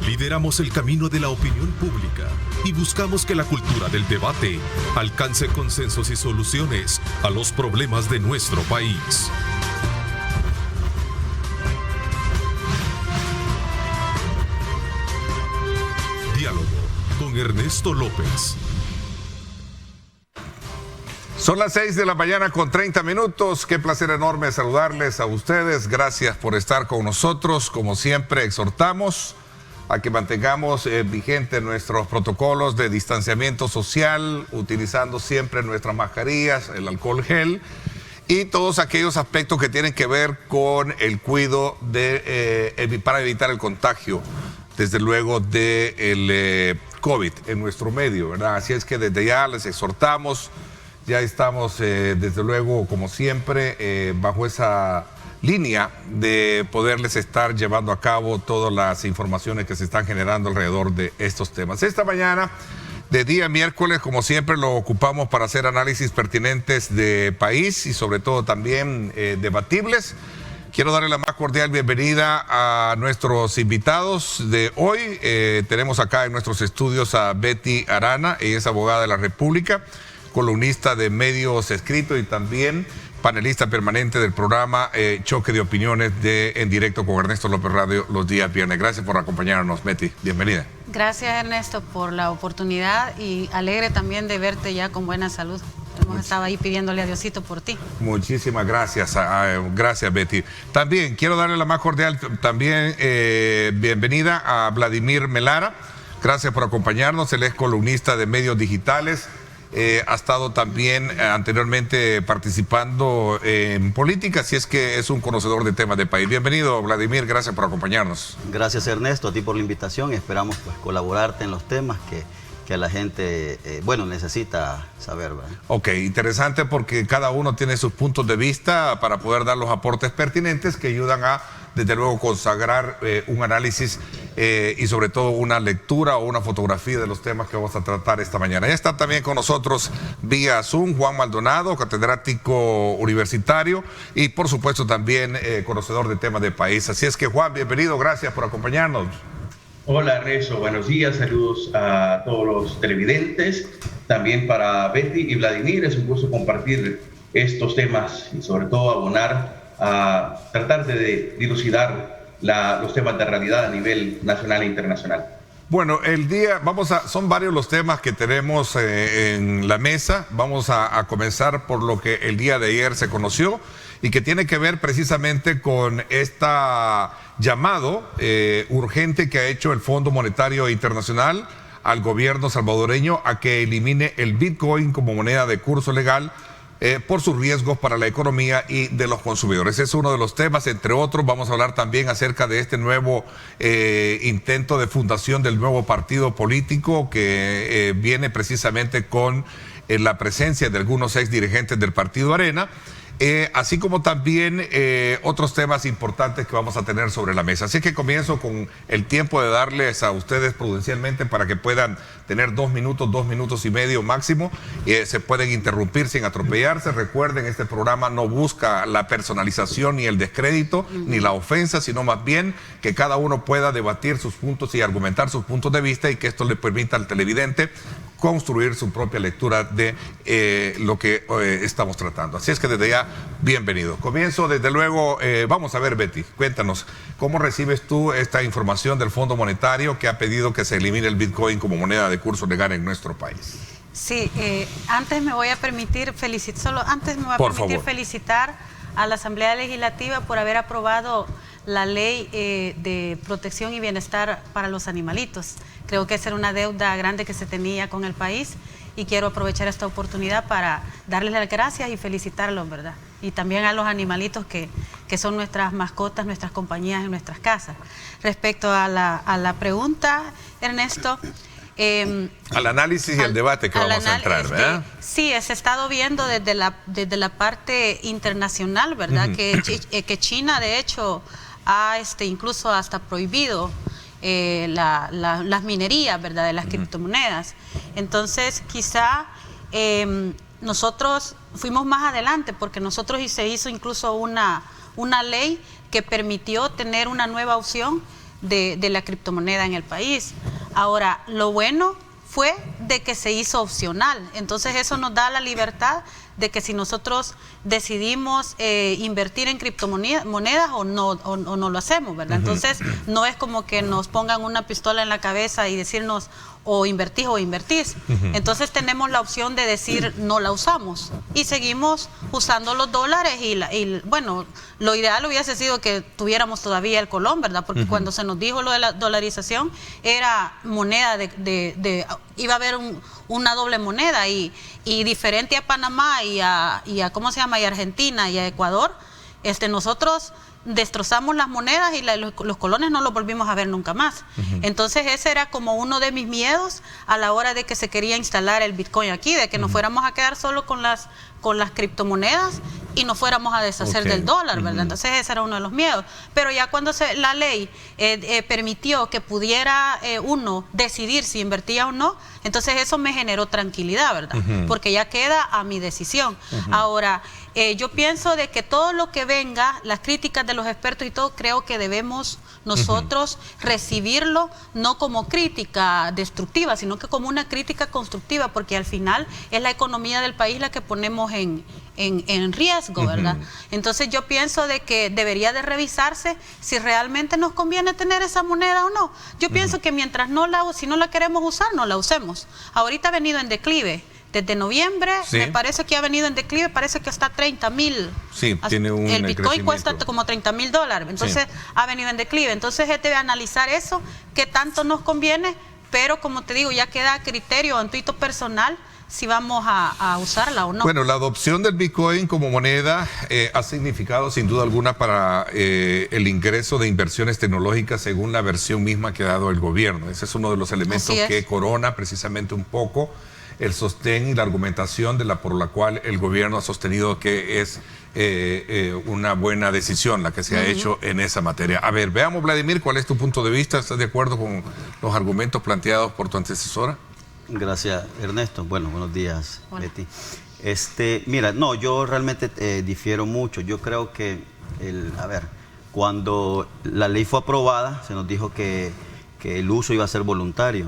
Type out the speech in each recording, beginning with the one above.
Lideramos el camino de la opinión pública y buscamos que la cultura del debate alcance consensos y soluciones a los problemas de nuestro país. Diálogo con Ernesto López. Son las 6 de la mañana con 30 minutos. Qué placer enorme saludarles a ustedes. Gracias por estar con nosotros. Como siempre, exhortamos a que mantengamos vigentes nuestros protocolos de distanciamiento social, utilizando siempre nuestras mascarillas, el alcohol gel y todos aquellos aspectos que tienen que ver con el cuidado para evitar el contagio, desde luego, del COVID en nuestro medio, ¿verdad? Así es que desde ya les exhortamos. Ya estamos, desde luego, como siempre, bajo esa línea de poderles estar llevando a cabo todas las informaciones que se están generando alrededor de estos temas. Esta mañana, de día miércoles, como siempre, lo ocupamos para hacer análisis pertinentes de país y sobre todo también debatibles. Quiero darle la más cordial bienvenida a nuestros invitados de hoy. Tenemos acá en nuestros estudios a Betty Arana, ella es abogada de la República, columnista de medios escritos y también panelista permanente del programa Choque de Opiniones de En Directo con Ernesto López Radio los días viernes. Gracias por acompañarnos, Betty. Bienvenida. Gracias, Ernesto, por la oportunidad y alegre también de verte ya con buena salud. Hemos estado ahí pidiéndole a Diosito por ti. Muchísimas gracias. Gracias, Betty. También quiero darle la más cordial bienvenida a Vladimir Melara. Gracias por acompañarnos. Él es columnista de medios digitales. Ha estado también anteriormente participando en política, así es que es un conocedor de temas de país. Bienvenido, Vladimir, gracias por acompañarnos. Gracias, Ernesto, a ti por la invitación. Esperamos pues colaborarte en los temas que la gente, necesita saber, ¿verdad? Ok, interesante porque cada uno tiene sus puntos de vista para poder dar los aportes pertinentes que ayudan a, desde luego, consagrar un análisis y sobre todo una lectura o una fotografía de los temas que vamos a tratar esta mañana. Ya está también con nosotros vía Zoom Juan Maldonado, catedrático universitario y por supuesto también conocedor de temas de país. Así es que, Juan, bienvenido, gracias por acompañarnos. Hola, Ernesto, buenos días, saludos a todos los televidentes, también para Betty y Vladimir. Es un gusto compartir estos temas y sobre todo abonar a tratar de dilucidar los temas de realidad a nivel nacional e internacional. Bueno, son varios los temas que tenemos en la mesa. Vamos a comenzar por lo que el día de ayer se conoció y que tiene que ver precisamente con esta llamado urgente que ha hecho el Fondo Monetario Internacional al gobierno salvadoreño a que elimine el Bitcoin como moneda de curso legal por sus riesgos para la economía y de los consumidores. Es uno de los temas, entre otros. Vamos a hablar también acerca de este nuevo intento de fundación del nuevo partido político que viene precisamente con la presencia de algunos ex dirigentes del partido Arena. Así como también otros temas importantes que vamos a tener sobre la mesa. Así que comienzo con el tiempo de darles a ustedes prudencialmente para que puedan tener 2 minutos y medio máximo. Se pueden interrumpir sin atropellarse. Recuerden, este programa no busca la personalización ni el descrédito ni la ofensa, sino más bien que cada uno pueda debatir sus puntos y argumentar sus puntos de vista y que esto le permita al televidente construir su propia lectura de lo que estamos tratando. Así es que desde ya, bienvenido. Comienzo desde luego, vamos a ver, Betty, cuéntanos, ¿cómo recibes tú esta información del Fondo Monetario que ha pedido que se elimine el Bitcoin como moneda de curso legal en nuestro país? Sí, antes me voy a permitir felicitar a la Asamblea Legislativa por haber aprobado la ley de protección y bienestar para los animalitos. Creo que esa era una deuda grande que se tenía con el país y quiero aprovechar esta oportunidad para darles las gracias y felicitarlos, ¿verdad? Y también a los animalitos que son nuestras mascotas, nuestras compañías en nuestras casas. Respecto a la pregunta, Ernesto... al análisis y al debate que vamos a entrar, ¿verdad? Sí, se ha estado viendo desde la parte internacional, ¿verdad? Que China, de hecho, ha incluso hasta prohibido las minerías, ¿verdad?, de las criptomonedas. Entonces, quizá nosotros fuimos más adelante porque se hizo incluso una ley que permitió tener una nueva opción de la criptomoneda en el país. Ahora, lo bueno fue de que se hizo opcional, entonces eso nos da la libertad de que si nosotros decidimos invertir en criptomonedas o no lo hacemos, ¿verdad? Entonces no es como que nos pongan una pistola en la cabeza y decirnos o invertís o invertís. Entonces tenemos la opción de decir no la usamos y seguimos usando los dólares y bueno, lo ideal hubiese sido que tuviéramos todavía el colón, ¿verdad? Porque cuando se nos dijo lo de la dolarización era moneda iba a haber una doble moneda y diferente a Panamá y a ¿cómo se llama? Y Argentina y a Ecuador, nosotros destrozamos las monedas y los colones no los volvimos a ver nunca más. Entonces ese era como uno de mis miedos a la hora de que se quería instalar el Bitcoin aquí, de que nos fuéramos a quedar solo con las criptomonedas y nos fuéramos a deshacer del dólar, ¿verdad? Entonces ese era uno de los miedos. Pero ya cuando la ley permitió que pudiera uno decidir si invertía o no, entonces eso me generó tranquilidad, ¿verdad? Porque ya queda a mi decisión. Ahora, yo pienso de que todo lo que venga, las críticas de los expertos y todo, creo que debemos nosotros recibirlo no como crítica destructiva, sino que como una crítica constructiva, porque al final es la economía del país la que ponemos en riesgo, ¿verdad? Entonces yo pienso de que debería de revisarse si realmente nos conviene tener esa moneda o no. Yo pienso que mientras si no la queremos usar, no la usemos. Ahorita ha venido en declive. Desde noviembre, me parece que ha venido en declive, parece que está 30,000. Sí, tiene un el Bitcoin cuesta como $30,000, entonces ha venido en declive. Entonces debe analizar eso, qué tanto nos conviene, pero como te digo, ya queda a criterio, en tuito personal, si vamos a usarla o no. Bueno, la adopción del Bitcoin como moneda ha significado sin duda alguna para el ingreso de inversiones tecnológicas según la versión misma que ha dado el gobierno. Ese es uno de los elementos que corona precisamente un poco el sostén y la argumentación por la cual el gobierno ha sostenido que es una buena decisión la que se ha hecho en esa materia. A ver, veamos, Vladimir, ¿cuál es tu punto de vista? ¿Estás de acuerdo con los argumentos planteados por tu antecesora? Gracias, Ernesto. Bueno, buenos días, Betty. Mira, no, yo realmente difiero mucho. Yo creo que, cuando la ley fue aprobada, se nos dijo que el uso iba a ser voluntario.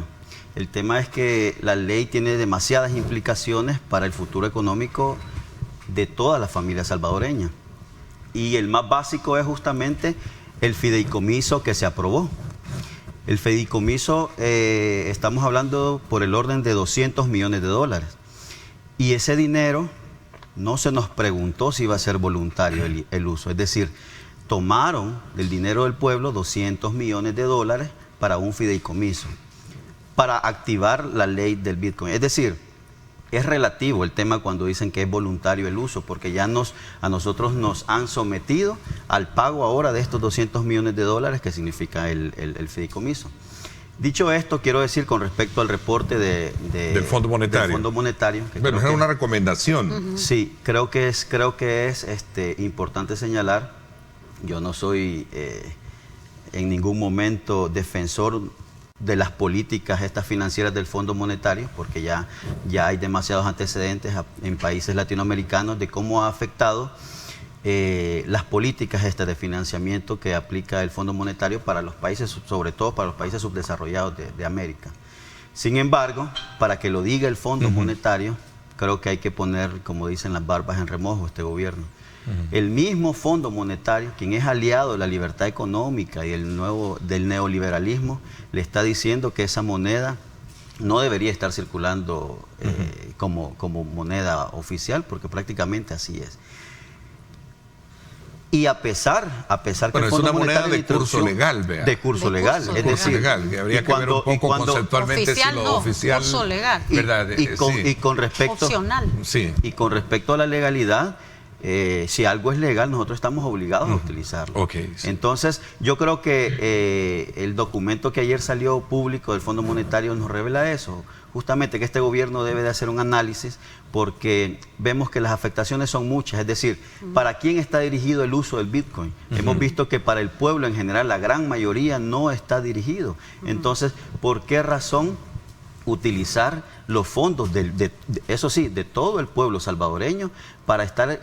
El tema es que la ley tiene demasiadas implicaciones para el futuro económico de toda la familia salvadoreña. Y el más básico es justamente el fideicomiso que se aprobó. El fideicomiso, estamos hablando por el orden de $200 millones. Y ese dinero no se nos preguntó si iba a ser voluntario el uso. Es decir, tomaron del dinero del pueblo $200 millones para un fideicomiso, para activar la ley del Bitcoin. Es decir, es relativo el tema cuando dicen que es voluntario el uso, porque ya a nosotros nos han sometido al pago ahora de estos $200 millones, que significa el fideicomiso. Dicho esto, quiero decir con respecto al reporte del Fondo Monetario. Bueno, es una recomendación. Sí, creo que es importante señalar, yo no soy en ningún momento defensor de las políticas estas financieras del Fondo Monetario, porque ya hay demasiados antecedentes en países latinoamericanos de cómo ha afectado las políticas estas de financiamiento que aplica el Fondo Monetario para los países, sobre todo para los países subdesarrollados de América. Sin embargo, para que lo diga el Fondo Monetario, creo que hay que poner, como dicen, las barbas en remojo este gobierno. El mismo Fondo Monetario, quien es aliado de la libertad económica y del neoliberalismo, le está diciendo que esa moneda no debería estar circulando como moneda oficial, porque prácticamente así es. Y a pesar que el Fondo es una moneda de curso legal, vea. De curso legal, es decir, legal, que habría que ver un poco conceptualmente oficial, si lo oficial, curso legal. ¿verdad? Y con respecto opcional. Sí. Y con respecto a la legalidad, si algo es legal, nosotros estamos obligados a utilizarlo. Entonces, yo creo que el documento que ayer salió público del Fondo Monetario nos revela eso. Justamente que este gobierno debe de hacer un análisis, porque vemos que las afectaciones son muchas. Es decir, ¿para quién está dirigido el uso del Bitcoin? Hemos visto que para el pueblo en general, la gran mayoría no está dirigido. Entonces, ¿por qué razón utilizar los fondos, eso sí, de todo el pueblo salvadoreño para estar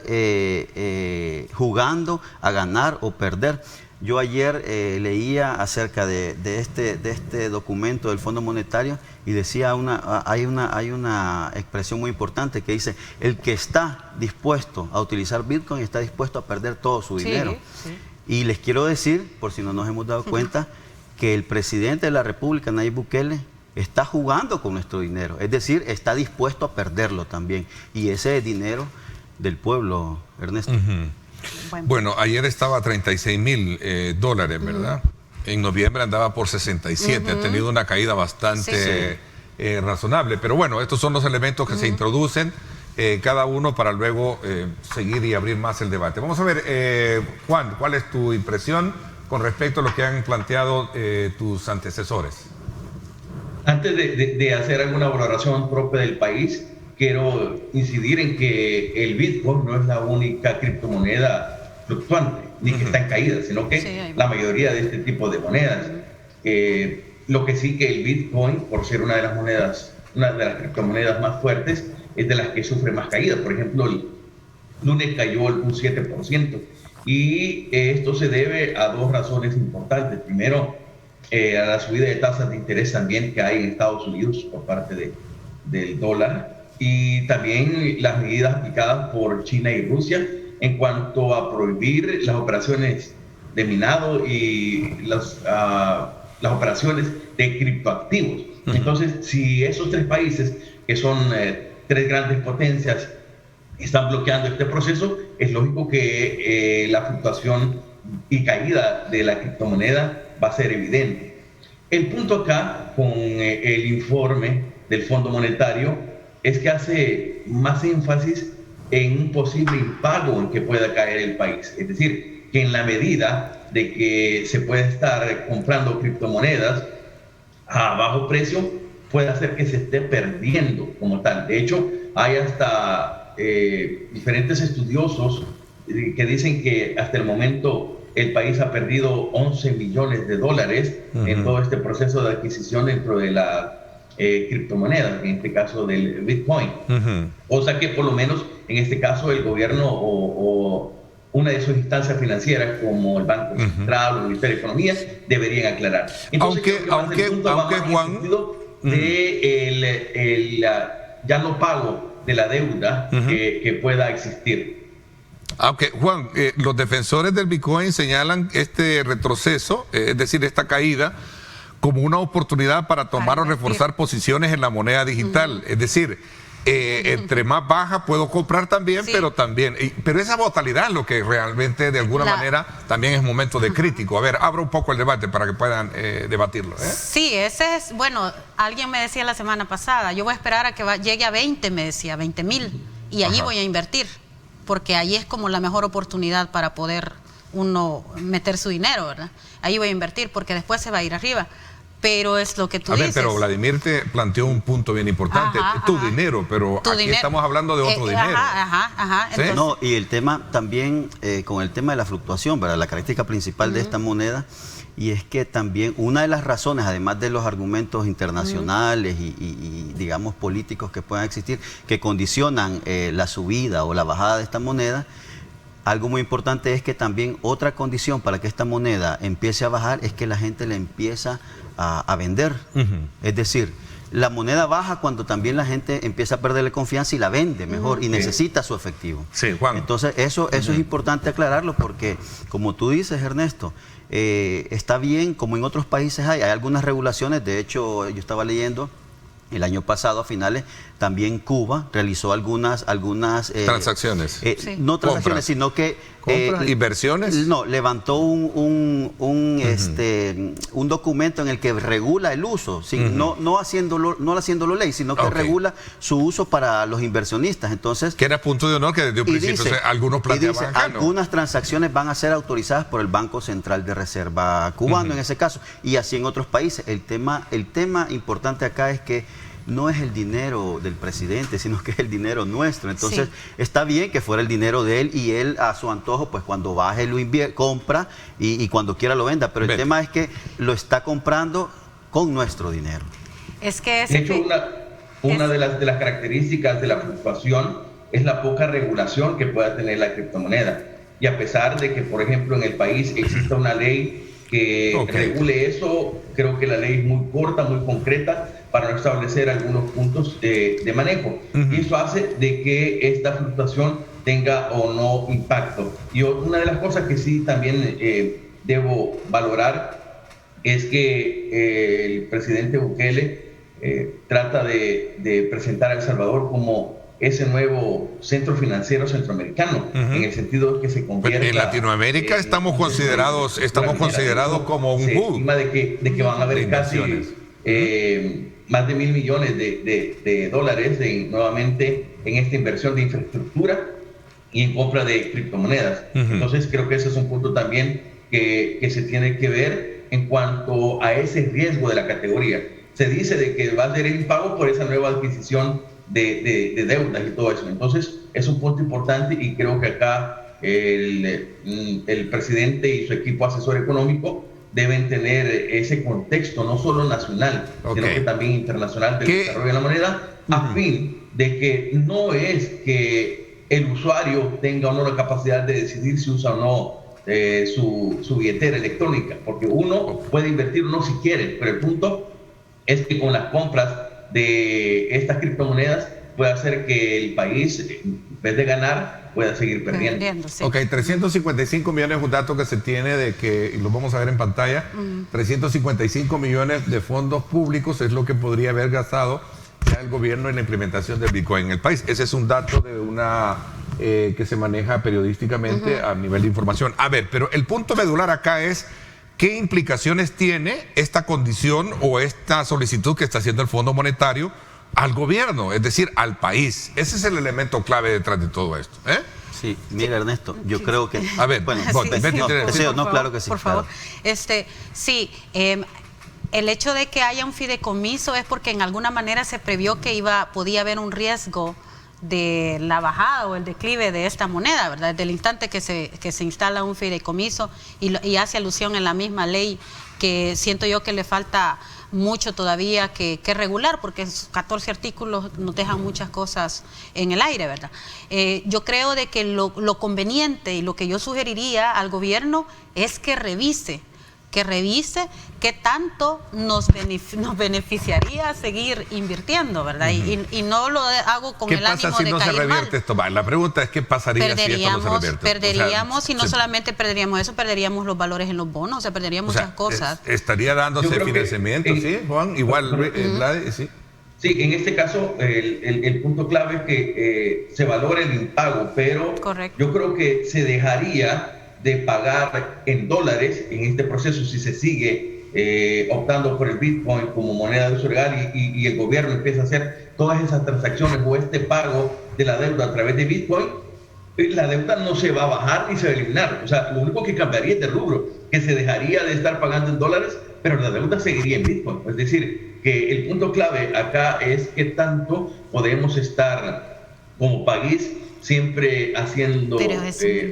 jugando a ganar o perder? Yo ayer leía acerca de este documento del Fondo Monetario y decía hay una expresión muy importante que dice: el que está dispuesto a utilizar Bitcoin está dispuesto a perder todo su dinero. Sí. Y les quiero decir, por si no nos hemos dado cuenta, que el presidente de la República, Nayib Bukele, está jugando con nuestro dinero. Es decir, está dispuesto a perderlo también. Y ese es dinero del pueblo, Ernesto. Bueno, ayer estaba a $36,000, ¿verdad? En noviembre andaba por 67. Ha tenido una caída bastante razonable. Pero bueno, estos son los elementos que se introducen cada uno para luego seguir y abrir más el debate. Vamos a ver, Juan, ¿cuál es tu impresión con respecto a lo que han planteado tus antecesores? Antes de hacer alguna valoración propia del país, quiero incidir en que el Bitcoin no es la única criptomoneda fluctuante, ni que está en caída, sino que la mayoría de este tipo de monedas. Lo que sí que el Bitcoin, por ser una de las criptomonedas más fuertes, es de las que sufre más caídas. Por ejemplo, el lunes cayó un 7%. Y esto se debe a dos razones importantes. Primero, a la subida de tasas de interés también que hay en Estados Unidos por parte del dólar, y también las medidas aplicadas por China y Rusia en cuanto a prohibir las operaciones de minado y las operaciones de criptoactivos. Entonces, si esos tres países, que son tres grandes potencias, están bloqueando este proceso, es lógico que la fluctuación y caída de la criptomoneda va a ser evidente. El punto acá con el informe del Fondo Monetario es que hace más énfasis en un posible impago en que pueda caer el país. Es decir, que en la medida de que se puede estar comprando criptomonedas a bajo precio, puede hacer que se esté perdiendo como tal. De hecho, hay hasta diferentes estudiosos que dicen que hasta el momento el país ha perdido $11 millones en todo este proceso de adquisición dentro de la criptomoneda, en este caso del Bitcoin. O sea que por lo menos en este caso el gobierno o una de sus instancias financieras como el Banco Central o el Ministerio de Economía deberían aclarar. Entonces, aunque Juan, ya no pago de la deuda que pueda existir. Aunque, Juan, los defensores del Bitcoin señalan este retroceso, es decir, esta caída, como una oportunidad para tomar o reforzar posiciones en la moneda digital. Es decir, entre más baja puedo comprar también, pero esa volatilidad es lo que realmente de alguna manera también es momento de crítico. A ver, abro un poco el debate para que puedan debatirlo. Sí, ese es, bueno, alguien me decía la semana pasada, yo voy a esperar a que llegue a 20, me decía, 20,000, y allí voy a invertir, porque ahí es como la mejor oportunidad para poder uno meter su dinero, ¿verdad? Ahí voy a invertir, porque después se va a ir arriba. Pero es lo que tú dices. Pero Vladimir te planteó un punto bien importante. Tu dinero, pero aquí estamos hablando de otro dinero. ¿Sí? Entonces, no, y el tema también, con el tema de la fluctuación, ¿verdad? La característica principal de esta moneda, y es que también una de las razones, además de los argumentos internacionales y digamos políticos que puedan existir, que condicionan la subida o la bajada de esta moneda, algo muy importante es que también otra condición para que esta moneda empiece a bajar es que la gente le empieza a vender. Es decir, la moneda baja cuando también la gente empieza a perderle confianza y la vende mejor y necesita su efectivo. Sí, Juan. Entonces eso es importante aclararlo porque, como tú dices, Ernesto, está bien, como en otros países hay algunas regulaciones. De hecho, yo estaba leyendo el año pasado, a finales, también Cuba realizó algunas transacciones. No transacciones, sino que inversiones. No, levantó un documento en el que regula el uso, no haciéndolo ley, sino que regula su uso para los inversionistas. Entonces, que era punto de honor que desde un principio algunos planteaban. Algunas transacciones van a ser autorizadas por el Banco Central de Reserva cubano en ese caso, y así en otros países. El tema importante acá es que no es el dinero del presidente, sino que es el dinero nuestro. Entonces, está bien que fuera el dinero de él y él a su antojo, pues cuando baje lo compra y cuando quiera lo venda. Pero el tema es que lo está comprando con nuestro dinero. Es que de hecho, una de las características de la fluctuación es la poca regulación que pueda tener la criptomoneda. y a pesar de que, por ejemplo, en el país exista una ley que regule eso, creo que la ley es muy corta, muy concreta para no establecer algunos puntos de manejo. Y eso hace de que esta fluctuación tenga o no impacto. Y una de las cosas que sí también debo valorar es que el presidente Bukele trata de presentar a El Salvador como ese nuevo centro financiero centroamericano, en el sentido de que se convierta... En Latinoamérica estamos considerados como un hub. De que van a haber casi más de 1.000 millones de dólares nuevamente en esta inversión de infraestructura y en compra de criptomonedas. Entonces creo que ese es un punto también que se tiene que ver en cuanto a ese riesgo de la categoría. Se dice de que va a ser el impago por esa nueva adquisición de deudas y todo eso. Entonces es un punto importante y creo que acá el presidente y su equipo asesor económico deben tener ese contexto, no solo nacional, sino que también internacional del desarrollo de la moneda, a fin de que no es que el usuario tenga o no la capacidad de decidir si usa o no su billetera electrónica, porque uno puede invertir o no si quiere, pero el punto es que con las compras de estas criptomonedas puede hacer que el país, en vez de ganar, pueda seguir perdiendo. Sí. Ok, 355 millones es un dato que se tiene de que, y lo vamos a ver en pantalla, 355 millones de fondos públicos es lo que podría haber gastado ya el gobierno en la implementación del Bitcoin en el país. Ese es un dato de una que se maneja periodísticamente a nivel de información. A ver, pero el punto medular acá es ¿qué implicaciones tiene esta condición o esta solicitud que está haciendo el Fondo Monetario al gobierno, es decir, al país? Ese es el elemento clave detrás de todo esto. Sí, mira, Ernesto, yo creo que... A ver, bueno, claro que sí. Por favor. Sí, el hecho de que haya un fideicomiso es porque en alguna manera se previó que podía haber un riesgo de la bajada o el declive de esta moneda, ¿verdad? Desde el instante que se instala un fideicomiso y hace alusión en la misma ley, que siento yo que le falta mucho todavía que regular, porque 14 artículos nos dejan muchas cosas en el aire, ¿verdad? Yo creo de que lo conveniente y lo que yo sugeriría al gobierno es que revise qué tanto nos beneficiaría seguir invirtiendo, ¿verdad? Y no lo hago con el ánimo de caer mal. ¿Qué pasa si no se revierte esto? La pregunta es ¿qué pasaría si esto no se revierte? Perderíamos, y no solamente perderíamos eso, perderíamos los valores en los bonos, perderíamos muchas cosas. Estaría dándose financiamiento, ¿sí, Juan? Igual, Vlad, sí. Sí, en este caso el punto clave es que se valore el impago, pero yo creo que se dejaría de pagar en dólares en este proceso si se sigue optando por el Bitcoin como moneda de uso legal y el gobierno empieza a hacer todas esas transacciones o este pago de la deuda a través de Bitcoin. La deuda no se va a bajar ni se va a eliminar. O sea, lo único que cambiaría es de rubro, que se dejaría de estar pagando en dólares, pero la deuda seguiría en Bitcoin. Es decir, que el punto clave acá es qué tanto podemos estar como país siempre haciendo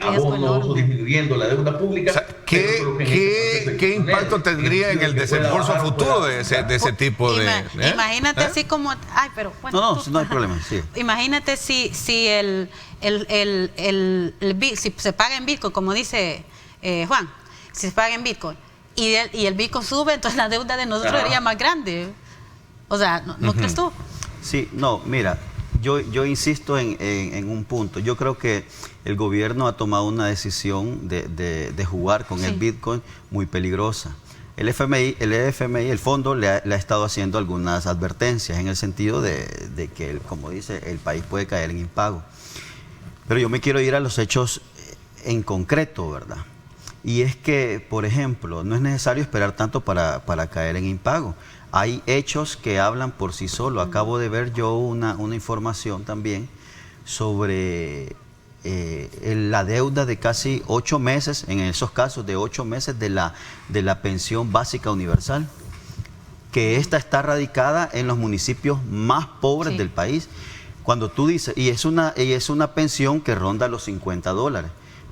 abonos o disminuyendo la deuda pública. O sea, ¿qué impacto tendría en el desembolso futuro de ese tipo de...? Imagínate así como... Ay, pero... Bueno, no hay problema, sí. Imagínate si si se paga en Bitcoin, como dice Juan, si se paga en Bitcoin y el Bitcoin sube, entonces la deuda de nosotros sería más grande. O sea, ¿no crees tú? Sí, no, mira... Yo insisto en un punto. Yo creo que el gobierno ha tomado una decisión de jugar con el Bitcoin muy peligrosa. El FMI, el fondo, le ha estado haciendo algunas advertencias en el sentido de que, como dice, el país puede caer en impago. Pero yo me quiero ir a los hechos en concreto, ¿verdad? Y es que, por ejemplo, no es necesario esperar tanto para caer en impago. Hay hechos que hablan por sí solos. Acabo de ver yo una información también sobre la deuda de casi 8 meses, en esos casos de 8 meses de la pensión básica universal, que esta está radicada en los municipios más pobres del país. Cuando tú dices, y es una pensión que ronda los $50,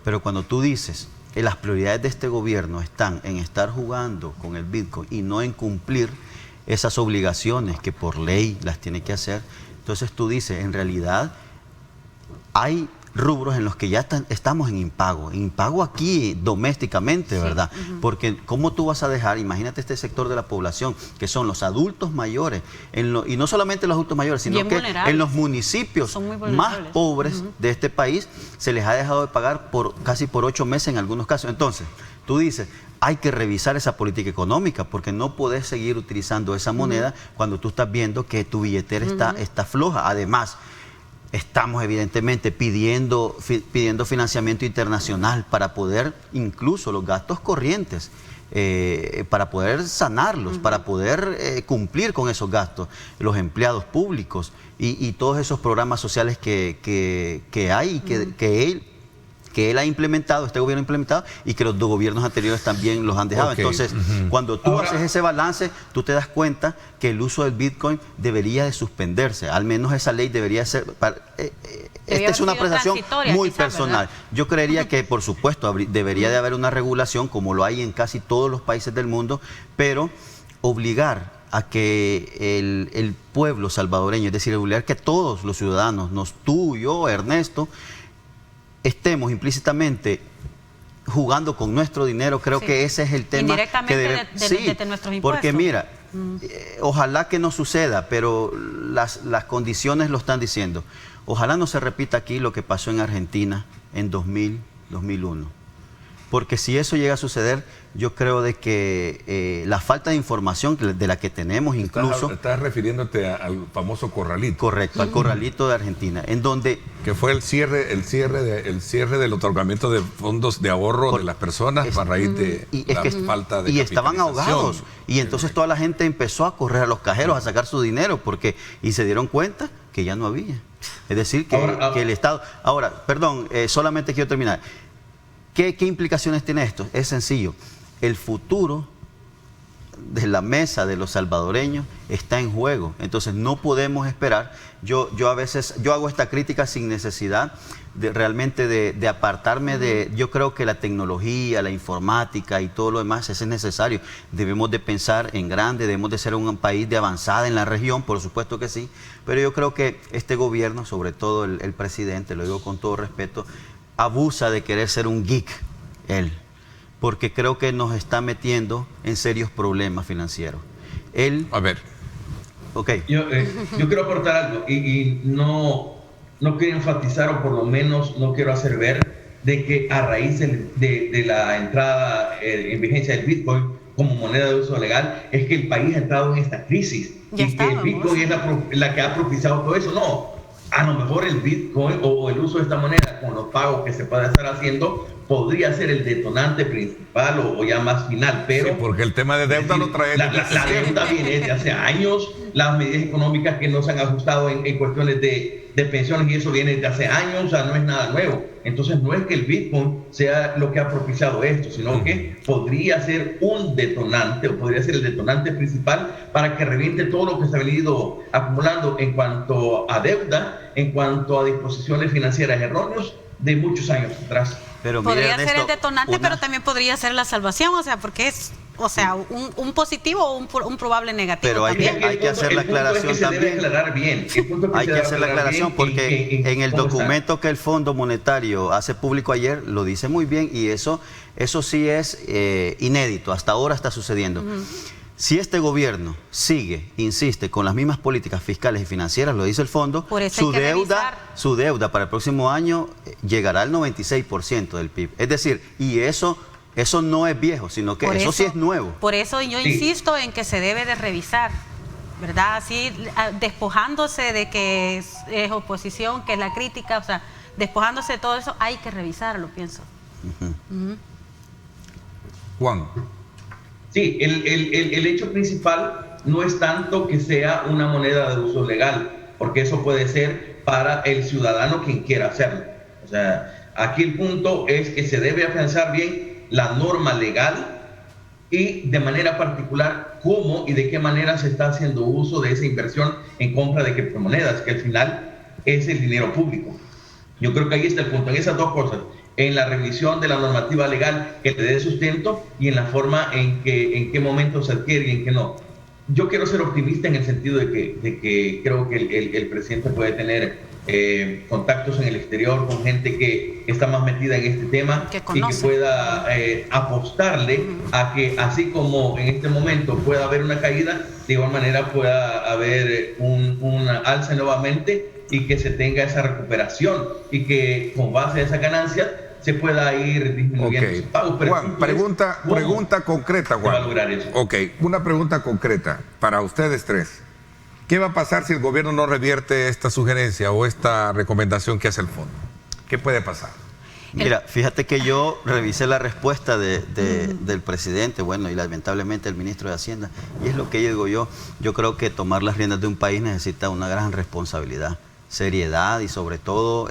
pero cuando tú dices que las prioridades de este gobierno están en estar jugando con el Bitcoin y no en cumplir esas obligaciones que por ley las tiene que hacer, entonces tú dices, en realidad hay rubros en los que ya estamos en impago aquí domésticamente, ¿verdad? Porque ¿cómo tú vas a dejar, imagínate este sector de la población, que son los adultos mayores, y no solamente los adultos mayores, sino que en los municipios más pobres de este país, se les ha dejado de pagar casi por 8 meses en algunos casos? Entonces, tú dices, hay que revisar esa política económica, porque no podés seguir utilizando esa moneda cuando tú estás viendo que tu billetera está floja. Además, estamos evidentemente pidiendo financiamiento internacional para poder, incluso los gastos corrientes, para poder sanarlos, para poder cumplir con esos gastos, los empleados públicos y todos esos programas sociales que hay y que él ha implementado, este gobierno ha implementado, y que los dos gobiernos anteriores también los han dejado. Entonces, cuando tú haces ese balance, tú te das cuenta que el uso del Bitcoin debería de suspenderse. Al menos esa ley debería ser... esta es una apreciación muy personal. ¿Verdad? Yo creería que, por supuesto, debería de haber una regulación, como lo hay en casi todos los países del mundo, pero obligar a que el pueblo salvadoreño, es decir, obligar que todos los ciudadanos, tú, yo, Ernesto, estemos implícitamente jugando con nuestro dinero, creo que ese es el tema. Indirectamente de nuestros impuestos. Porque mira, ojalá que no suceda, pero las condiciones lo están diciendo. Ojalá no se repita aquí lo que pasó en Argentina en 2001. Porque si eso llega a suceder, yo creo de que la falta de información de la que tenemos incluso... Estás refiriéndote al famoso corralito. Correcto, al corralito de Argentina, en donde... Que fue el cierre del otorgamiento de fondos de ahorro de las personas a raíz de falta de capitalización. Y estaban ahogados. Y entonces toda la gente empezó a correr a los cajeros a sacar su dinero y se dieron cuenta que ya no había. Es decir, que el Estado... Ahora, perdón, solamente quiero terminar. ¿Qué implicaciones tiene esto? Es sencillo. El futuro de la mesa de los salvadoreños está en juego. Entonces no podemos esperar. Yo a veces hago esta crítica sin necesidad realmente de apartarme de... Yo creo que la tecnología, la informática y todo lo demás es necesario. Debemos de pensar en grande, debemos de ser un país de avanzada en la región, por supuesto que sí. Pero yo creo que este gobierno, sobre todo el presidente, lo digo con todo respeto, abusa de querer ser un geek, porque creo que nos está metiendo en serios problemas financieros. A ver. Ok. Yo quiero aportar algo y no quiero enfatizar, o por lo menos no quiero hacer ver de que a raíz de la entrada en vigencia del Bitcoin como moneda de uso legal, es que el país ha entrado en esta crisis y que el Bitcoin es la que ha propiciado todo eso. No. A lo mejor el Bitcoin o el uso de esta moneda con los pagos que se puede estar haciendo podría ser el detonante principal o ya más final, pero... Sí, porque el tema de deuda lo trae... La deuda viene desde hace años, las medidas económicas que no se han ajustado en cuestiones de pensiones, y eso viene desde hace años, o sea, no es nada nuevo. Entonces no es que el Bitcoin sea lo que ha propiciado esto, sino que podría ser un detonante, o podría ser el detonante principal para que reviente todo lo que se ha venido acumulando en cuanto a deuda, en cuanto a disposiciones financieras erróneas de muchos años atrás. Pero podría ser el detonante, pero también podría ser la salvación, o sea, porque es, o sea, un positivo o un probable negativo. Pero hay que hacer la aclaración también. Hay que hacer la aclaración porque en el documento que el Fondo Monetario hace público ayer lo dice muy bien, y eso sí es inédito, hasta ahora está sucediendo. Si este gobierno insiste con las mismas políticas fiscales y financieras, lo dice el fondo, su deuda para el próximo año llegará al 96% del PIB. Es decir, y eso no es viejo, sino que eso sí es nuevo. Por eso yo insisto en que se debe de revisar, ¿verdad? Así, despojándose de que es oposición, que es la crítica, o sea, despojándose de todo eso, hay que revisarlo, pienso. Juan. Sí, el hecho principal no es tanto que sea una moneda de uso legal, porque eso puede ser para el ciudadano quien quiera hacerlo. O sea, aquí el punto es que se debe afianzar bien la norma legal y de manera particular cómo y de qué manera se está haciendo uso de esa inversión en compra de criptomonedas, que al final es el dinero público. Yo creo que ahí está el punto, en esas dos cosas. En la revisión de la normativa legal que le dé sustento y en la forma en qué momento se adquiere y en qué no. Yo quiero ser optimista en el sentido de que creo que el presidente puede tener contactos en el exterior con gente que está más metida en este tema y que pueda apostarle a que así como en este momento pueda haber una caída, de igual manera pueda haber una alza nuevamente y que se tenga esa recuperación y que con base a esa ganancia se pueda ir disminuyendo sus pagos. Pero Juan, pregunta concreta, Juan. Va a lograr eso. Ok, una pregunta concreta para ustedes tres. ¿Qué va a pasar si el gobierno no revierte esta sugerencia o esta recomendación que hace el fondo? ¿Qué puede pasar? Mira, fíjate que yo revisé la respuesta del presidente, bueno, y lamentablemente el ministro de Hacienda, y es lo que digo yo creo que tomar las riendas de un país necesita una gran responsabilidad, seriedad y sobre todo,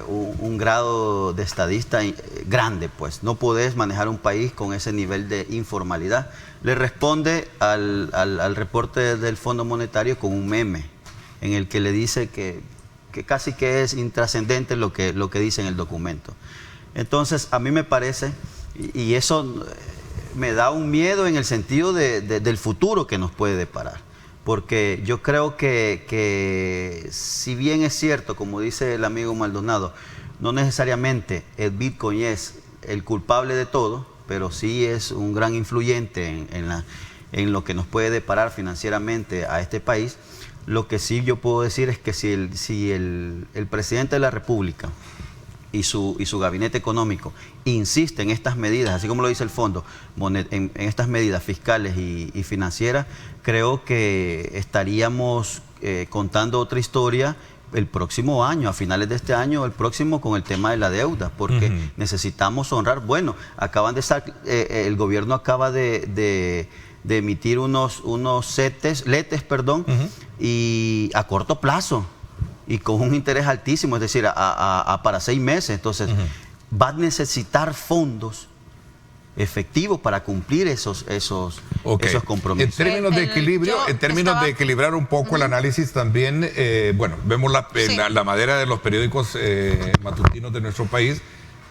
un grado de estadista grande, pues. No podés manejar un país con ese nivel de informalidad. Le responde al reporte del Fondo Monetario con un meme en el que le dice que casi que es intrascendente lo que dice en el documento. Entonces, a mí me parece, y eso me da un miedo en el sentido del futuro que nos puede deparar. Porque yo creo que si bien es cierto, como dice el amigo Maldonado, no necesariamente el Bitcoin es el culpable de todo, pero sí es un gran influyente en lo que nos puede deparar financieramente a este país. Lo que sí yo puedo decir es que si el presidente de la República y su gabinete económico insiste en estas medidas, así como lo dice el fondo, en estas medidas fiscales y financieras, creo que estaríamos contando otra historia el próximo año, a finales de este año, el próximo, con el tema de la deuda, porque necesitamos honrar. Bueno, el gobierno acaba de emitir unos letes, y a corto plazo, y con un interés altísimo, es decir, para 6 meses. Entonces, va a necesitar fondos efectivos para cumplir esos compromisos. En términos de equilibrio, de equilibrar un poco el análisis también, vemos la madera de los periódicos matutinos de nuestro país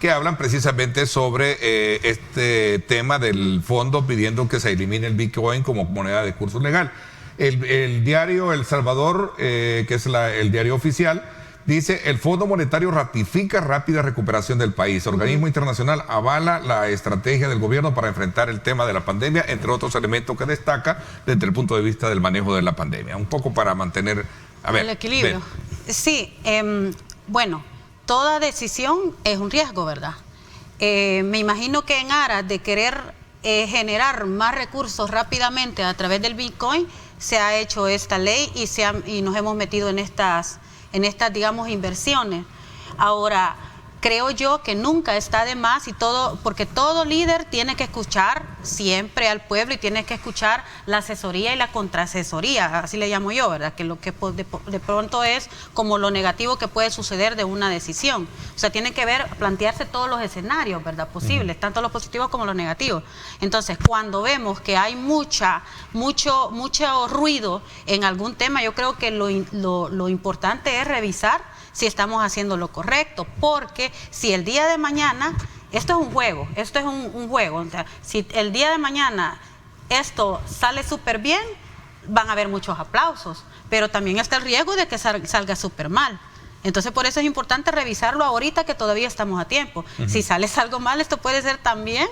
que hablan precisamente sobre este tema del fondo pidiendo que se elimine el Bitcoin como moneda de curso legal. El diario El Salvador, que es el diario oficial, dice: el Fondo Monetario ratifica rápida recuperación del país. Organismo internacional avala la estrategia del gobierno para enfrentar el tema de la pandemia, entre otros elementos que destaca desde el punto de vista del manejo de la pandemia. Un poco para mantener el equilibrio. Sí, bueno, toda decisión es un riesgo, ¿verdad? Me imagino que en aras de querer generar más recursos rápidamente a través del Bitcoin, se ha hecho esta ley y nos hemos metido en estas, digamos, inversiones. Ahora, creo yo que nunca está de más, porque todo líder tiene que escuchar siempre al pueblo y tiene que escuchar la asesoría y la contraasesoría, así le llamo yo, ¿verdad? Que lo que de pronto es como lo negativo que puede suceder de una decisión. O sea, tiene que plantearse todos los escenarios, ¿verdad? Posibles, tanto los positivos como los negativos. Entonces, cuando vemos que hay mucho ruido en algún tema, yo creo que lo importante es revisar si estamos haciendo lo correcto, porque si el día de mañana, esto es un juego, o sea, si el día de mañana esto sale súper bien, van a haber muchos aplausos, pero también está el riesgo de que salga súper mal. Entonces, por eso es importante revisarlo ahorita que todavía estamos a tiempo. Si sale algo mal, esto puede ser también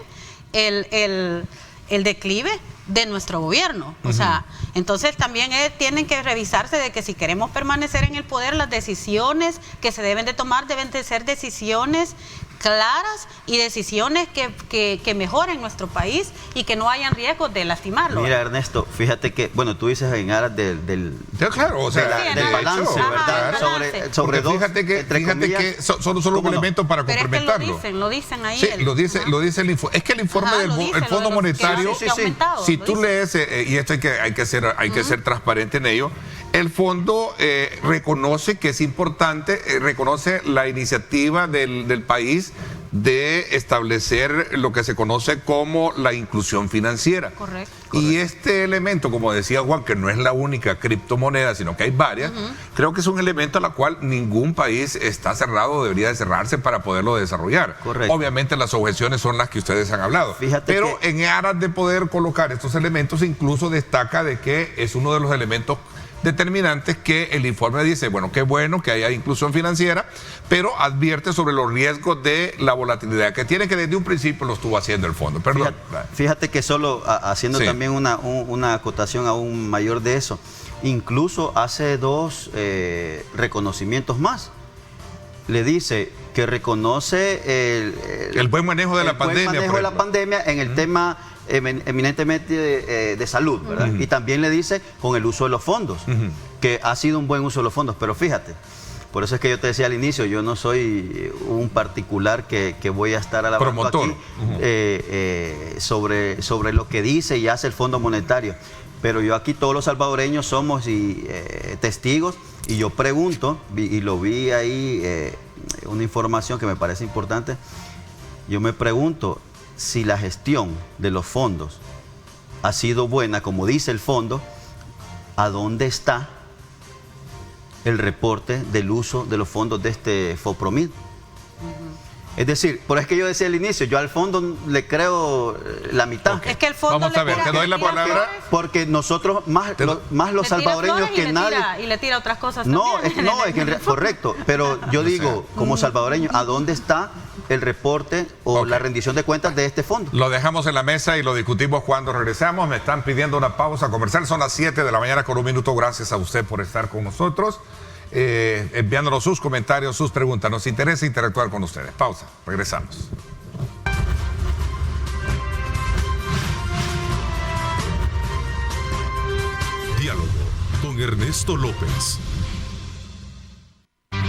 el declive de nuestro gobierno. O sea, entonces también tienen que revisarse de que si queremos permanecer en el poder, las decisiones que se deben de tomar deben de ser decisiones claras y decisiones que mejoren nuestro país y que no hayan riesgos de lastimarlo. Mira, Ernesto, fíjate que, bueno, tú dices en aras del balance, ¿verdad? Sobre dos, fíjate que solo un elemento para complementarlo. Pero es que lo dicen ahí. Sí, lo dice el informe. Es que el informe del Fondo Monetario, si tú lees, y esto hay que ser transparente en ello, el fondo reconoce que es importante, reconoce la iniciativa del país de establecer lo que se conoce como la inclusión financiera. Correcto. Y este elemento, como decía Juan, que no es la única criptomoneda, sino que hay varias, creo que es un elemento a la cual ningún país está cerrado o debería de cerrarse para poderlo desarrollar. Correcto. Obviamente las objeciones son las que ustedes han hablado. Pero en aras de poder colocar estos elementos, incluso destaca de que es uno de los elementos determinantes que el informe dice, bueno, qué bueno que haya inclusión financiera, pero advierte sobre los riesgos de la volatilidad, que tiene, que desde un principio lo estuvo haciendo el fondo. Perdón. Fíjate que solo haciendo Sí. también una acotación aún mayor de eso, incluso hace 2 reconocimientos más. Le dice que reconoce El buen manejo de la el buen pandemia, manejo por de la ejemplo. pandemia en el tema eminentemente de salud, ¿verdad? Y también le dice con el uso de los fondos, que ha sido un buen uso de los fondos. Pero fíjate, por eso es que yo te decía al inicio, yo no soy un particular que voy a estar alabando Promotor. aquí sobre lo que dice y hace el Fondo Monetario. Pero yo aquí, todos los salvadoreños somos testigos, y yo pregunto, y lo vi ahí, una información que me parece importante. Yo me pregunto si la gestión de los fondos ha sido buena, como dice el fondo, ¿a dónde está el reporte del uso de los fondos de este FOPROMID? Es decir, por eso que yo decía al inicio, yo al fondo le creo la mitad. Es que el fondo Vamos a ver, te doy la palabra. Porque nosotros, más los salvadoreños que nadie... Y le tira otras cosas No, también. es que correcto, pero yo digo, como salvadoreño, ¿a dónde está el reporte o la rendición de cuentas de este fondo? Lo dejamos en la mesa y lo discutimos cuando regresamos. Me están pidiendo una pausa comercial. Son las 7 de la mañana con 1 minuto. Gracias a usted por estar con nosotros, enviándonos sus comentarios, sus preguntas. Nos interesa interactuar con ustedes. Pausa. Regresamos. Diálogo con Ernesto López.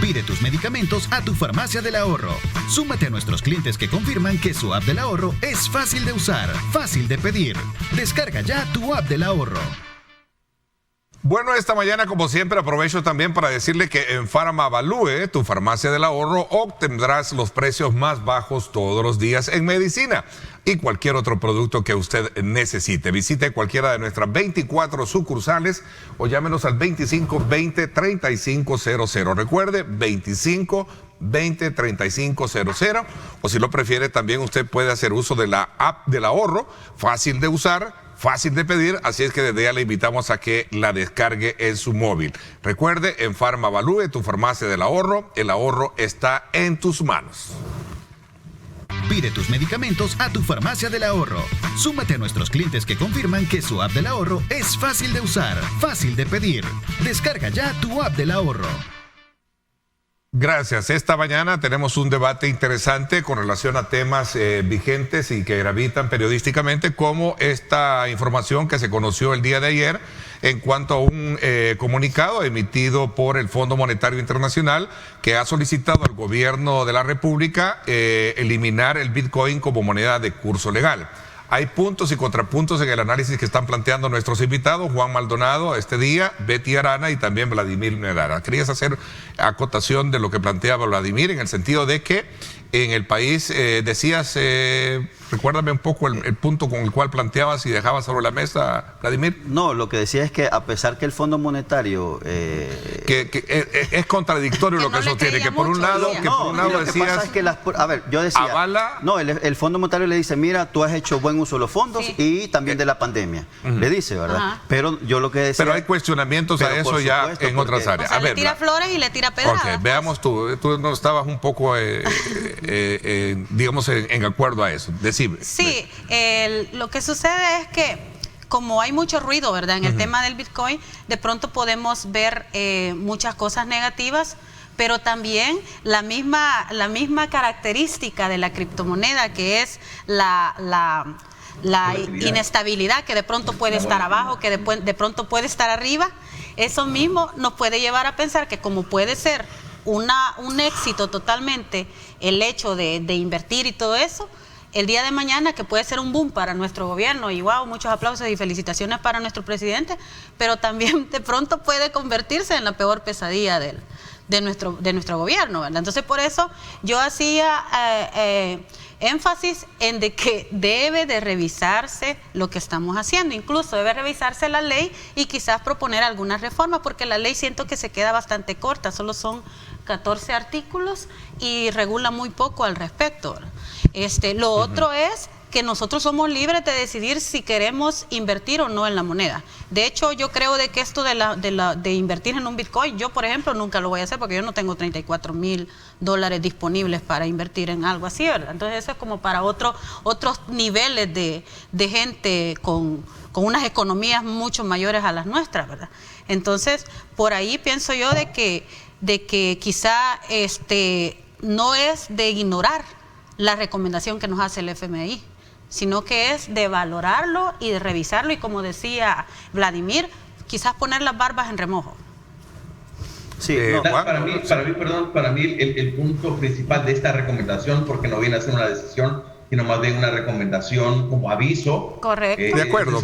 Pide tus medicamentos a tu farmacia del ahorro. Súmate a nuestros clientes que confirman que su app del ahorro es fácil de usar, fácil de pedir. Descarga ya tu app del ahorro. Bueno, esta mañana, como siempre, aprovecho también para decirle que en Farmavalue, tu farmacia del ahorro, obtendrás los precios más bajos todos los días en medicina y cualquier otro producto que usted necesite. Visite cualquiera de nuestras 24 sucursales o llámenos al 2520-3500. Recuerde, 2520-3500. O si lo prefiere, también usted puede hacer uso de la app del ahorro, fácil de usar, fácil de pedir, así es que desde ya le invitamos a que la descargue en su móvil. Recuerde, en Farmavalue, tu farmacia del ahorro, el ahorro está en tus manos. Pide tus medicamentos a tu farmacia del ahorro. Súmate a nuestros clientes que confirman que su app del ahorro es fácil de usar, fácil de pedir. Descarga ya tu app del ahorro. Gracias. Esta mañana tenemos un debate interesante con relación a temas vigentes y que gravitan periodísticamente, como esta información que se conoció el día de ayer en cuanto a un comunicado emitido por el Fondo Monetario Internacional, que ha solicitado al gobierno de la República eliminar el Bitcoin como moneda de curso legal. Hay puntos y contrapuntos en el análisis que están planteando nuestros invitados, Juan Maldonado este día, Betty Arana y también Vladimir Medara. ¿Querías hacer acotación de lo que planteaba Vladimir, en el sentido de que en el país decías, recuérdame un poco el punto con el cual planteabas y dejabas sobre la mesa, Vladimir? No, lo que decía es que a pesar que el Fondo Monetario... es contradictorio lo que no le sostiene, creía que por un mucho, lado, decía. que por un lado lo que decías... pasa es que a ver, yo decía... Avala... No, el Fondo Monetario le dice, mira, tú has hecho buen uso de los fondos y también de la pandemia. Le dice, ¿verdad? Ajá. Pero yo lo que decía... Pero hay cuestionamientos a Pero eso por ya supuesto, en otras porque- áreas. O sea, A ver, le tira flores y le tira pedradas. Ok, veamos tú no estabas un poco, digamos, en acuerdo a eso. Decime. Sí, lo que sucede es que como hay mucho ruido, ¿verdad? En el tema del Bitcoin, de pronto podemos ver muchas cosas negativas, pero también la misma característica de la criptomoneda, que es la inestabilidad, que de pronto puede estar abajo, que de pronto puede estar arriba. Eso mismo nos puede llevar a pensar que como puede ser un éxito totalmente el hecho de invertir y todo eso, el día de mañana que puede ser un boom para nuestro gobierno, y wow, muchos aplausos y felicitaciones para nuestro presidente, pero también de pronto puede convertirse en la peor pesadilla de nuestro gobierno, ¿verdad? Entonces por eso yo hacía énfasis en de que debe de revisarse lo que estamos haciendo, incluso debe revisarse la ley y quizás proponer algunas reformas, porque la ley siento que se queda bastante corta, solo son 14 artículos y regula muy poco al respecto. Lo otro es que nosotros somos libres de decidir si queremos invertir o no en la moneda. De hecho, yo creo de que esto de invertir en un Bitcoin, yo por ejemplo nunca lo voy a hacer porque yo no tengo $34,000 disponibles para invertir en algo así, ¿verdad? Entonces eso es como para otros niveles de gente con unas economías mucho mayores a las nuestras, ¿verdad? Entonces, por ahí pienso yo de que quizá no es de ignorar la recomendación que nos hace el FMI, sino que es de valorarlo y de revisarlo y, como decía Vladimir, quizás poner las barbas en remojo. Sí, para mí el punto principal de esta recomendación, porque no viene a ser una decisión, sino más bien una recomendación como aviso. Correcto. De acuerdo,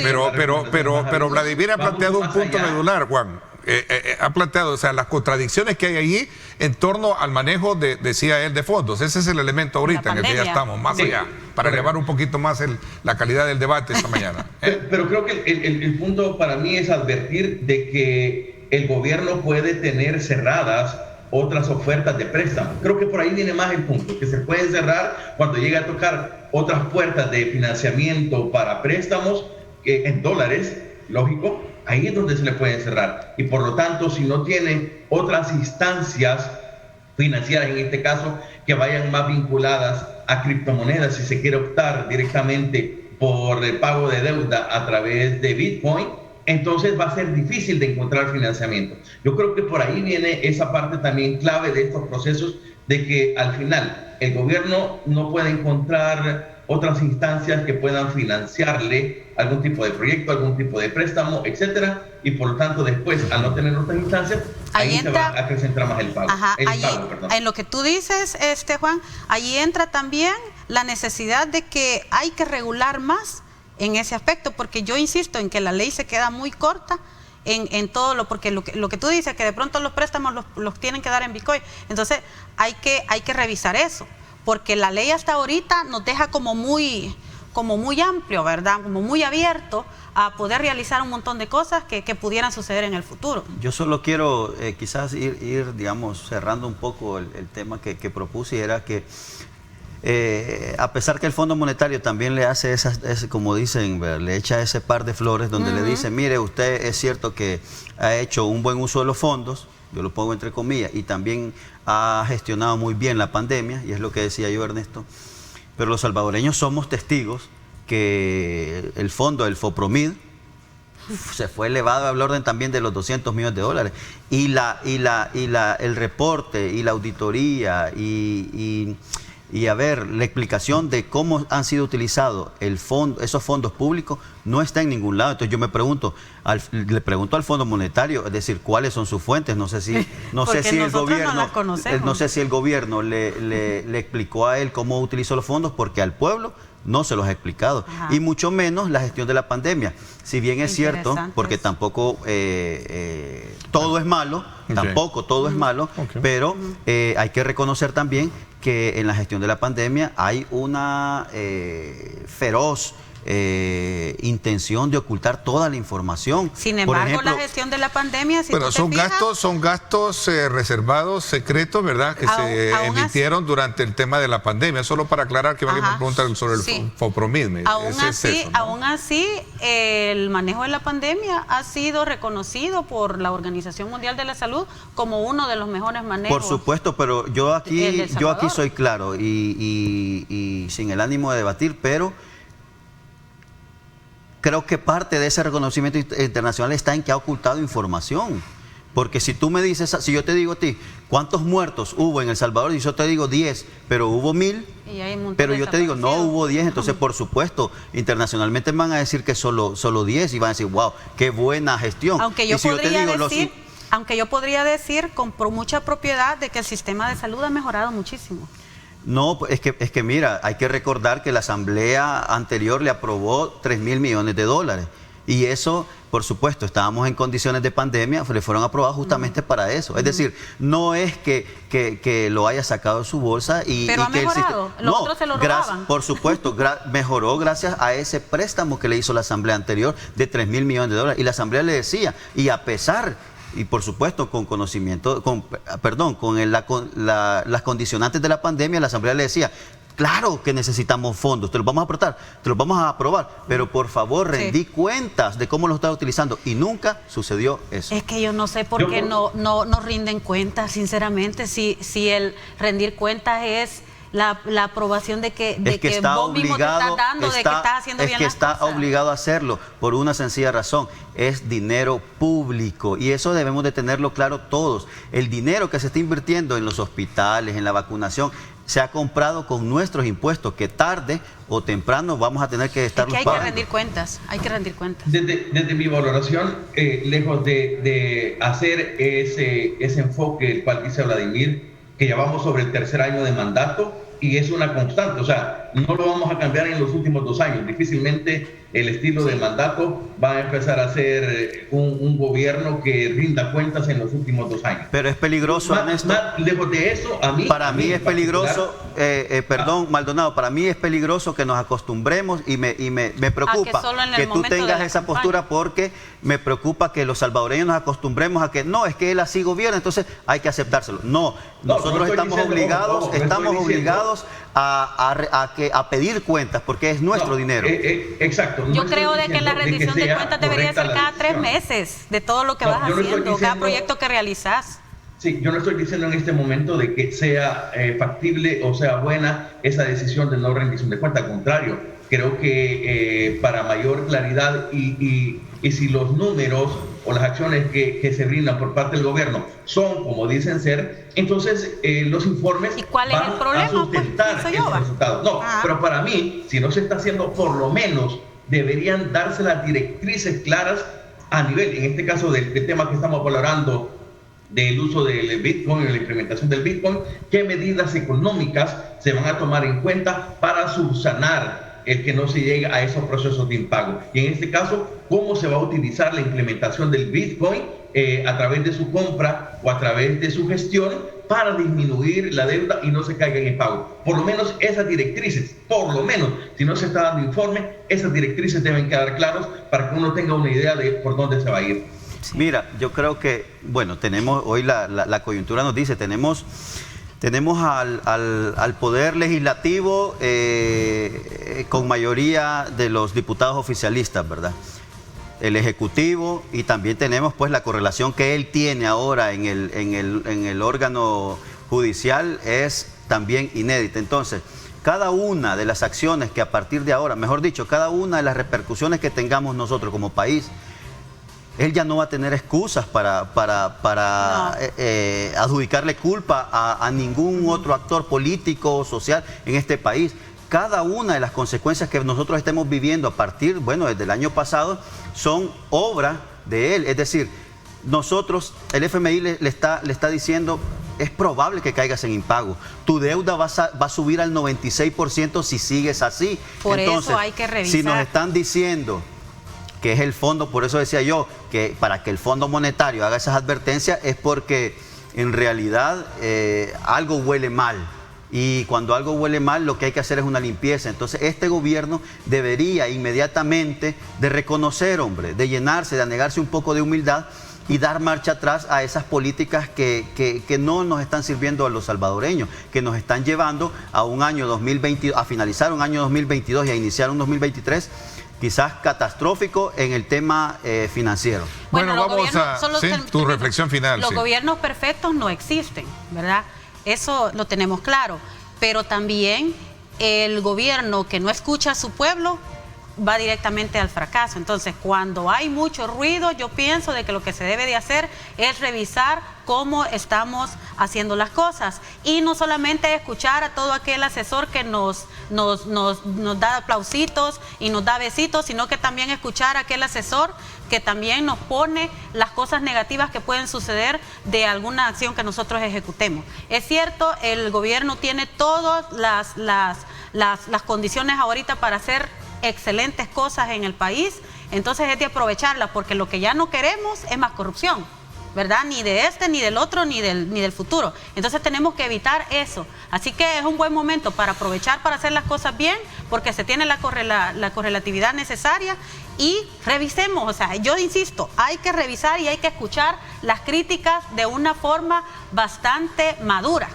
pero Vladimir ha planteado un punto medular, Juan. Ha planteado, o sea, las contradicciones que hay allí en torno al manejo decía él, de fondos. Ese es el elemento ahorita en el que ya estamos, más allá, para elevar un poquito más la calidad del debate esta mañana. Pero creo que el punto para mí es advertir de que el gobierno puede tener cerradas otras ofertas de préstamo. Creo que por ahí viene más el punto, que se pueden cerrar cuando llegue a tocar otras puertas de financiamiento para préstamos en dólares, lógico. Ahí es donde se le pueden cerrar. Y por lo tanto, si no tienen otras instancias financieras, en este caso, que vayan más vinculadas a criptomonedas, si se quiere optar directamente por el pago de deuda a través de Bitcoin, entonces va a ser difícil de encontrar financiamiento. Yo creo que por ahí viene esa parte también clave de estos procesos, de que al final el gobierno no puede encontrar otras instancias que puedan financiarle algún tipo de proyecto, algún tipo de préstamo, etcétera, y por lo tanto después, al no tener otras instancias, ahí se va a acrecentar más el pago. Ajá, en lo que tú dices, Juan, ahí entra también la necesidad de que hay que regular más en ese aspecto, porque yo insisto en que la ley se queda muy corta en todo porque lo que tú dices, que de pronto los préstamos los tienen que dar en Bitcoin, entonces hay que revisar eso, porque la ley hasta ahorita nos deja como muy amplio, ¿verdad? Como muy abierto a poder realizar un montón de cosas que pudieran suceder en el futuro. Yo solo quiero quizás ir, digamos, cerrando un poco el tema que propuse, y era que a pesar que el Fondo Monetario también le hace como dicen, le echa ese par de flores donde le dice, mire, usted es cierto que ha hecho un buen uso de los fondos, yo lo pongo entre comillas, y también ha gestionado muy bien la pandemia, y es lo que decía yo, Ernesto, pero los salvadoreños somos testigos que el fondo, el FOPROMID, se fue elevado al orden también de los $200 millones, y el reporte y la auditoría y a ver, la explicación de cómo han sido utilizados esos fondos públicos no está en ningún lado. Entonces yo me pregunto, le pregunto al Fondo Monetario, es decir, ¿cuáles son sus fuentes? No sé si el gobierno le explicó a él cómo utilizó los fondos, porque al pueblo no se los ha explicado. Ajá. Y mucho menos la gestión de la pandemia. Si bien es cierto, porque tampoco todo es malo, tampoco todo es malo, pero hay que reconocer también que en la gestión de la pandemia hay una feroz intención de ocultar toda la información. Sin embargo, por ejemplo, la gestión de la pandemia, pero son gastos reservados, secretos, ¿verdad? Que se emitieron durante el tema de la pandemia. Solo para aclarar que me preguntan sobre el FOPROMID. Aún así, el manejo de la pandemia ha sido reconocido por la Organización Mundial de la Salud como uno de los mejores manejos. Por supuesto, pero yo aquí soy claro y sin el ánimo de debatir, pero creo que parte de ese reconocimiento internacional está en que ha ocultado información. Porque si tú me dices, si yo te digo a ti, ¿cuántos muertos hubo en El Salvador? Y yo te digo 10, pero hubo 1000, pero yo te digo, no hubo 10, entonces por supuesto, internacionalmente van a decir que solo 10 y van a decir, wow, qué buena gestión. Aunque yo podría decir con mucha propiedad de que el sistema de salud ha mejorado muchísimo. No, es que mira, hay que recordar que la asamblea anterior le aprobó $3.000 millones. Y eso, por supuesto, estábamos en condiciones de pandemia, le fueron aprobados justamente para eso. Es decir, no es que lo haya sacado de su bolsa y... Pero ha mejorado, los otros se lo robaban. Por supuesto, mejoró gracias a ese préstamo que le hizo la asamblea anterior de $3.000 millones. Y la asamblea le decía, y a pesar... Y por supuesto, con conocimiento, con las condicionantes de la pandemia, la asamblea le decía, Claro que necesitamos fondos, te los vamos a aportar, te los vamos a aprobar, pero por favor rendí cuentas de cómo los estás utilizando y nunca sucedió eso. Es que yo no sé por qué no rinden cuentas, sinceramente, si el rendir cuentas es la aprobación de que vos mismo te estás dando, de que estás haciendo bien las cosas. Es que está obligado a hacerlo por una sencilla razón, es dinero público y eso debemos de tenerlo claro todos. El dinero que se está invirtiendo en los hospitales, en la vacunación, se ha comprado con nuestros impuestos, que tarde o temprano vamos a tener que estarlos pagando. Hay que rendir cuentas, hay que rendir cuentas. Desde mi valoración, lejos de hacer ese enfoque, el cual dice Vladimir, que ya vamos sobre el tercer año de mandato y es una constante, o sea, no lo vamos a cambiar en los últimos 2 años, difícilmente el estilo de mandato va a empezar a ser un gobierno que rinda cuentas en los últimos 2 años. Pero es peligroso, Ernesto. Lejos de eso, para mí es peligroso, Maldonado, para mí es peligroso que nos acostumbremos y me preocupa que tú tengas esa postura, porque me preocupa que los salvadoreños nos acostumbremos a que no, es que él así gobierna, entonces hay que aceptárselo. No, nosotros estamos obligados a pedir cuentas porque es nuestro dinero. Exacto. Yo creo de que la rendición de cuentas debería ser cada 3 meses de todo lo que vas haciendo, cada proyecto que realizas. Sí, yo no estoy diciendo en este momento de que sea factible o sea buena esa decisión de no rendición de cuentas. Al contrario, creo que para mayor claridad y si los números o las acciones que se brindan por parte del gobierno son como dicen ser, entonces los informes van a sustentar esos resultados. No, pero para mí, si no se está haciendo, por lo menos deberían darse las directrices claras a nivel, en este caso del tema que estamos valorando, del uso del Bitcoin, la implementación del Bitcoin, qué medidas económicas se van a tomar en cuenta para subsanar el que no se llegue a esos procesos de impago. Y en este caso, cómo se va a utilizar la implementación del Bitcoin a través de su compra o a través de su gestión para disminuir la deuda y no se caiga en impago. Por lo menos esas directrices, si no se está dando informe, esas directrices deben quedar claras para que uno tenga una idea de por dónde se va a ir. Mira, yo creo que, bueno, tenemos hoy la coyuntura nos dice, tenemos al Poder Legislativo con mayoría de los diputados oficialistas, ¿verdad? El Ejecutivo, y también tenemos pues la correlación que él tiene ahora en el órgano judicial es también inédita. Entonces, cada una de las acciones que a partir de ahora, mejor dicho, cada una de las repercusiones que tengamos nosotros como país, él ya no va a tener excusas para adjudicarle culpa a ningún otro actor político o social en este país. Cada una de las consecuencias que nosotros estemos viviendo a partir, bueno, desde el año pasado, son obra de él. Es decir, nosotros, el FMI le está diciendo, es probable que caigas en impago. Tu deuda va a subir al 96% si sigues así. Entonces, eso hay que revisar. Si nos están diciendo que es el fondo, por eso decía yo, que para que el Fondo Monetario haga esas advertencias es porque en realidad algo huele mal. Y cuando algo huele mal, lo que hay que hacer es una limpieza. Entonces, este gobierno debería inmediatamente de reconocer, hombre, de llenarse, de anegarse un poco de humildad y dar marcha atrás a esas políticas que no nos están sirviendo a los salvadoreños, que nos están llevando a un año 2022, a finalizar un año 2022 y a iniciar un 2023 quizás catastrófico en el tema financiero. Bueno, vamos a tu reflexión final. Los gobiernos perfectos no existen, ¿verdad? Eso lo tenemos claro, pero también el gobierno que no escucha a su pueblo va directamente al fracaso. Entonces, cuando hay mucho ruido, yo pienso de que lo que se debe de hacer es revisar cómo estamos haciendo las cosas y no solamente escuchar a todo aquel asesor que nos da aplausitos y nos da besitos, sino que también escuchar a aquel asesor que también nos pone las cosas negativas que pueden suceder de alguna acción que nosotros ejecutemos. Es cierto, el gobierno tiene todas las condiciones ahorita para hacer excelentes cosas en el país, entonces es de aprovecharlas, porque lo que ya no queremos es más corrupción, ¿verdad? Ni de este, ni del otro, ni del futuro. Entonces tenemos que evitar eso. Así que es un buen momento para aprovechar, para hacer las cosas bien, porque se tiene la correlatividad necesaria y revisemos. O sea, yo insisto, hay que revisar y hay que escuchar las críticas de una forma bastante madura.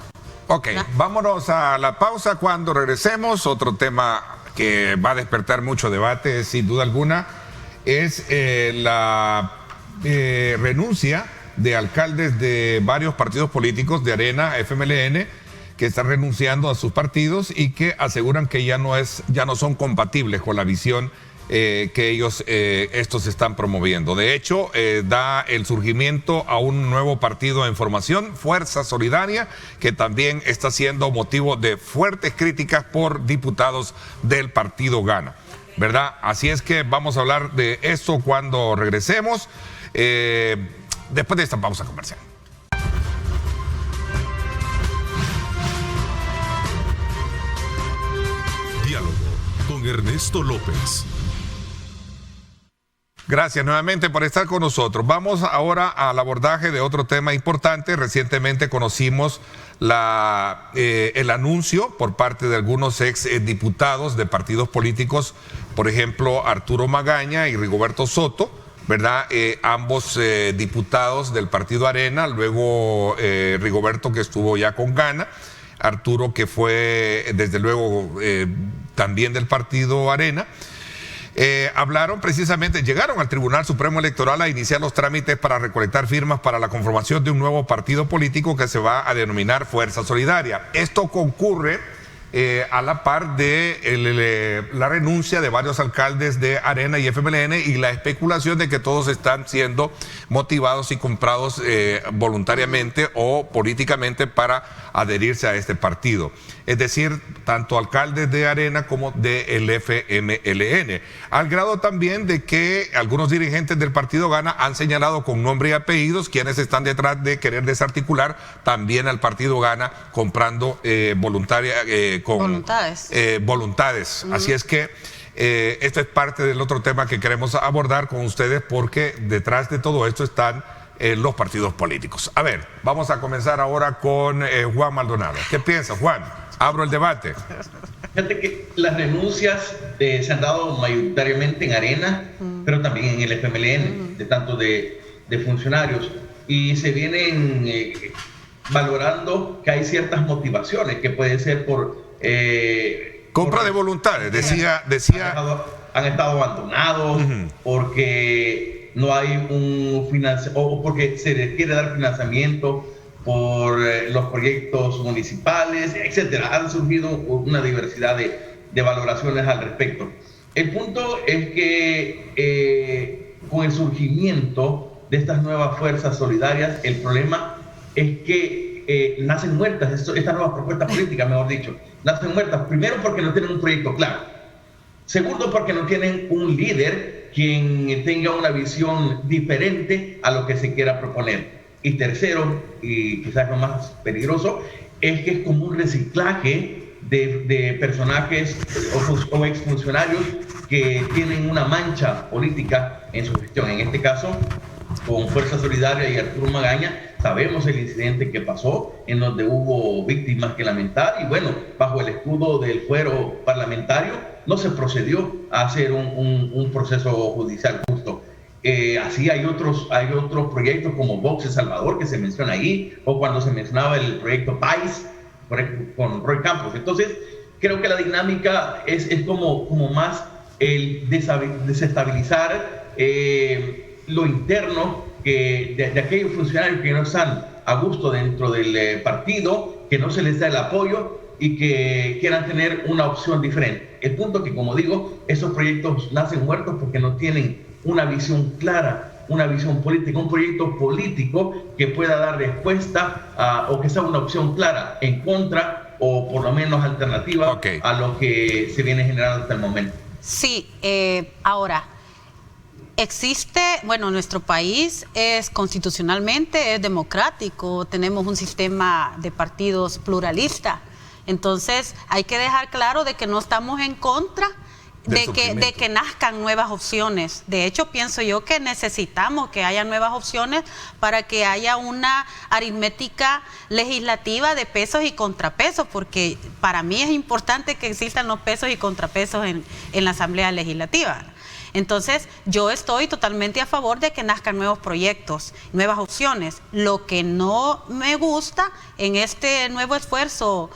Ok, vámonos a la pausa. Cuando regresemos, otro tema que va a despertar mucho debate, sin duda alguna, es la renuncia de alcaldes de varios partidos políticos, de Arena, FMLN, que están renunciando a sus partidos y que aseguran que ya no son compatibles con la visión que ellos estos están promoviendo. De hecho, da el surgimiento a un nuevo partido en formación, Fuerza Solidaria, que también está siendo motivo de fuertes críticas por diputados del partido Gana, ¿verdad? Así es que vamos a hablar de eso cuando regresemos, después de esta pausa comercial. Diálogo con Ernesto López. Gracias nuevamente por estar con nosotros. Vamos ahora al abordaje de otro tema importante. Recientemente conocimos el anuncio por parte de algunos ex diputados de partidos políticos, por ejemplo, Arturo Magaña y Rigoberto Soto, ¿verdad? Ambos diputados del partido Arena, luego Rigoberto, que estuvo ya con Gana, Arturo, que fue desde luego también del partido Arena. Hablaron precisamente, llegaron al Tribunal Supremo Electoral a iniciar los trámites para recolectar firmas para la conformación de un nuevo partido político que se va a denominar Fuerza Solidaria. Esto concurre a la par de la renuncia de varios alcaldes de Arena y FMLN y la especulación de que todos están siendo motivados y comprados voluntariamente o políticamente para adherirse a este partido. Es decir, tanto alcaldes de Arena como del FMLN. Al grado también de que algunos dirigentes del partido Gana han señalado con nombre y apellidos quienes están detrás de querer desarticular también al partido Gana comprando voluntades. Así es que esto es parte del otro tema que queremos abordar con ustedes, porque detrás de todo esto están los partidos políticos. A ver, vamos a comenzar ahora con Juan Maldonado. ¿Qué piensa, Juan? Abro el debate. Fíjate que las renuncias se han dado mayoritariamente en Arena, pero también en el FMLN, tanto de funcionarios, y se vienen valorando que hay ciertas motivaciones que puede ser por compra de voluntades, decía han estado abandonados, porque no hay un financiamiento, o porque se les quiere dar financiamiento por los proyectos municipales, etcétera. Han surgido una diversidad de valoraciones al respecto. El punto es que con el surgimiento de estas nuevas fuerzas solidarias, el problema es que nacen muertas, estas nuevas propuestas políticas, mejor dicho, nacen muertas, primero porque no tienen un proyecto claro, segundo porque no tienen un líder quien tenga una visión diferente a lo que se quiera proponer, y tercero, y quizás lo más peligroso, es que es como un reciclaje de personajes o exfuncionarios que tienen una mancha política en su gestión. En este caso, con Fuerza Solidaria y Arturo Magaña, sabemos el incidente que pasó, en donde hubo víctimas que lamentar, y bueno, bajo el escudo del fuero parlamentario, no se procedió a hacer un proceso judicial justo. Así hay otros proyectos como Vox El Salvador, que se menciona ahí, o cuando se mencionaba el proyecto País con Roy Campos. Entonces, creo que la dinámica es como más el desestabilizar lo interno de aquellos funcionarios que no están a gusto dentro del partido, que no se les da el apoyo y que quieran tener una opción diferente. El punto que, como digo, esos proyectos nacen muertos porque no tienen una visión clara, una visión política, un proyecto político que pueda dar respuesta o que sea una opción clara en contra o por lo menos alternativa a lo que se viene generando hasta el momento. Sí, ahora, nuestro país es constitucionalmente, es democrático, tenemos un sistema de partidos pluralista, entonces hay que dejar claro de que no estamos en contra de que nazcan nuevas opciones. De hecho, pienso yo que necesitamos que haya nuevas opciones para que haya una aritmética legislativa de pesos y contrapesos, porque para mí es importante que existan los pesos y contrapesos en la Asamblea Legislativa. Entonces, yo estoy totalmente a favor de que nazcan nuevos proyectos, nuevas opciones. Lo que no me gusta en este nuevo esfuerzo,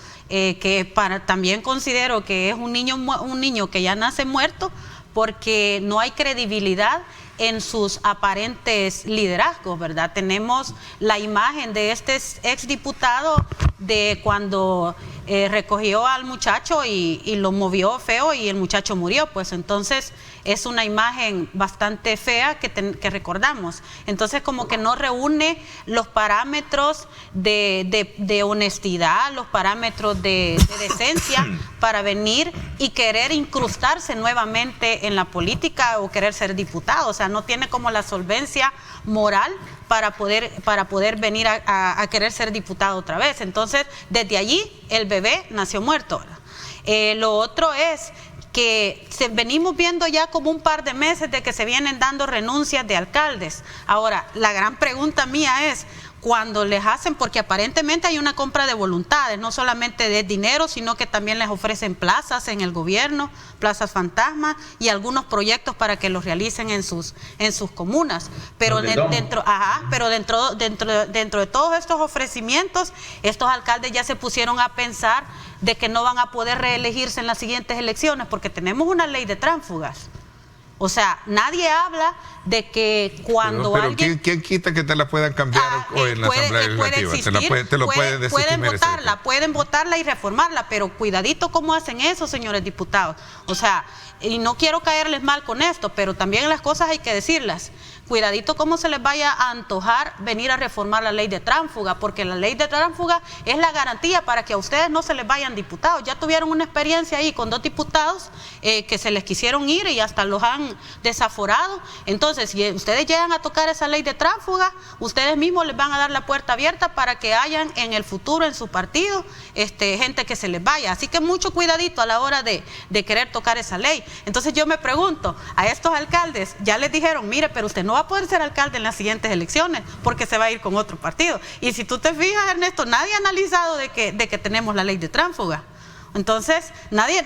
también considero que es un niño que ya nace muerto, porque no hay credibilidad en sus aparentes liderazgos, ¿verdad? Tenemos la imagen de este exdiputado de cuando recogió al muchacho y lo movió feo y el muchacho murió, pues entonces es una imagen bastante fea que recordamos. Entonces como que no reúne los parámetros de honestidad, los parámetros de decencia para venir y querer incrustarse nuevamente en la política o querer ser diputado. O sea, no tiene como la solvencia moral para poder venir a querer ser diputado otra vez. Entonces, desde allí el bebé nació muerto. Lo otro es que venimos viendo ya como un par de meses de que se vienen dando renuncias de alcaldes. Ahora, la gran pregunta mía es, cuando les hacen, porque aparentemente hay una compra de voluntades, no solamente de dinero, sino que también les ofrecen plazas en el gobierno, plazas fantasma y algunos proyectos para que los realicen en sus comunas. Pero dentro de todos estos ofrecimientos, estos alcaldes ya se pusieron a pensar de que no van a poder reelegirse en las siguientes elecciones porque tenemos una ley de tránsfugas. O sea, nadie habla de que cuando alguien... ¿quién quita que te la puedan cambiar hoy en la Asamblea Legislativa? Pueden votarla y reformarla, pero cuidadito cómo hacen eso, señores diputados. O sea, y no quiero caerles mal con esto, pero también las cosas hay que decirlas. Cuidadito cómo se les vaya a antojar venir a reformar la ley de tránsfuga, porque la ley de tránsfuga es la garantía para que a ustedes no se les vayan diputados. Ya tuvieron una experiencia ahí con 2 diputados que se les quisieron ir y hasta los han desaforado. Entonces, si ustedes llegan a tocar esa ley de tránsfuga, ustedes mismos les van a dar la puerta abierta para que hayan en el futuro en su partido gente que se les vaya. Así que mucho cuidadito a la hora de querer tocar esa ley. Entonces yo me pregunto, a estos alcaldes ya les dijeron, mire, pero usted no va a poder ser alcalde en las siguientes elecciones porque se va a ir con otro partido. Y si tú te fijas, Ernesto, nadie ha analizado de que tenemos la ley de tránsfuga. Entonces, nadie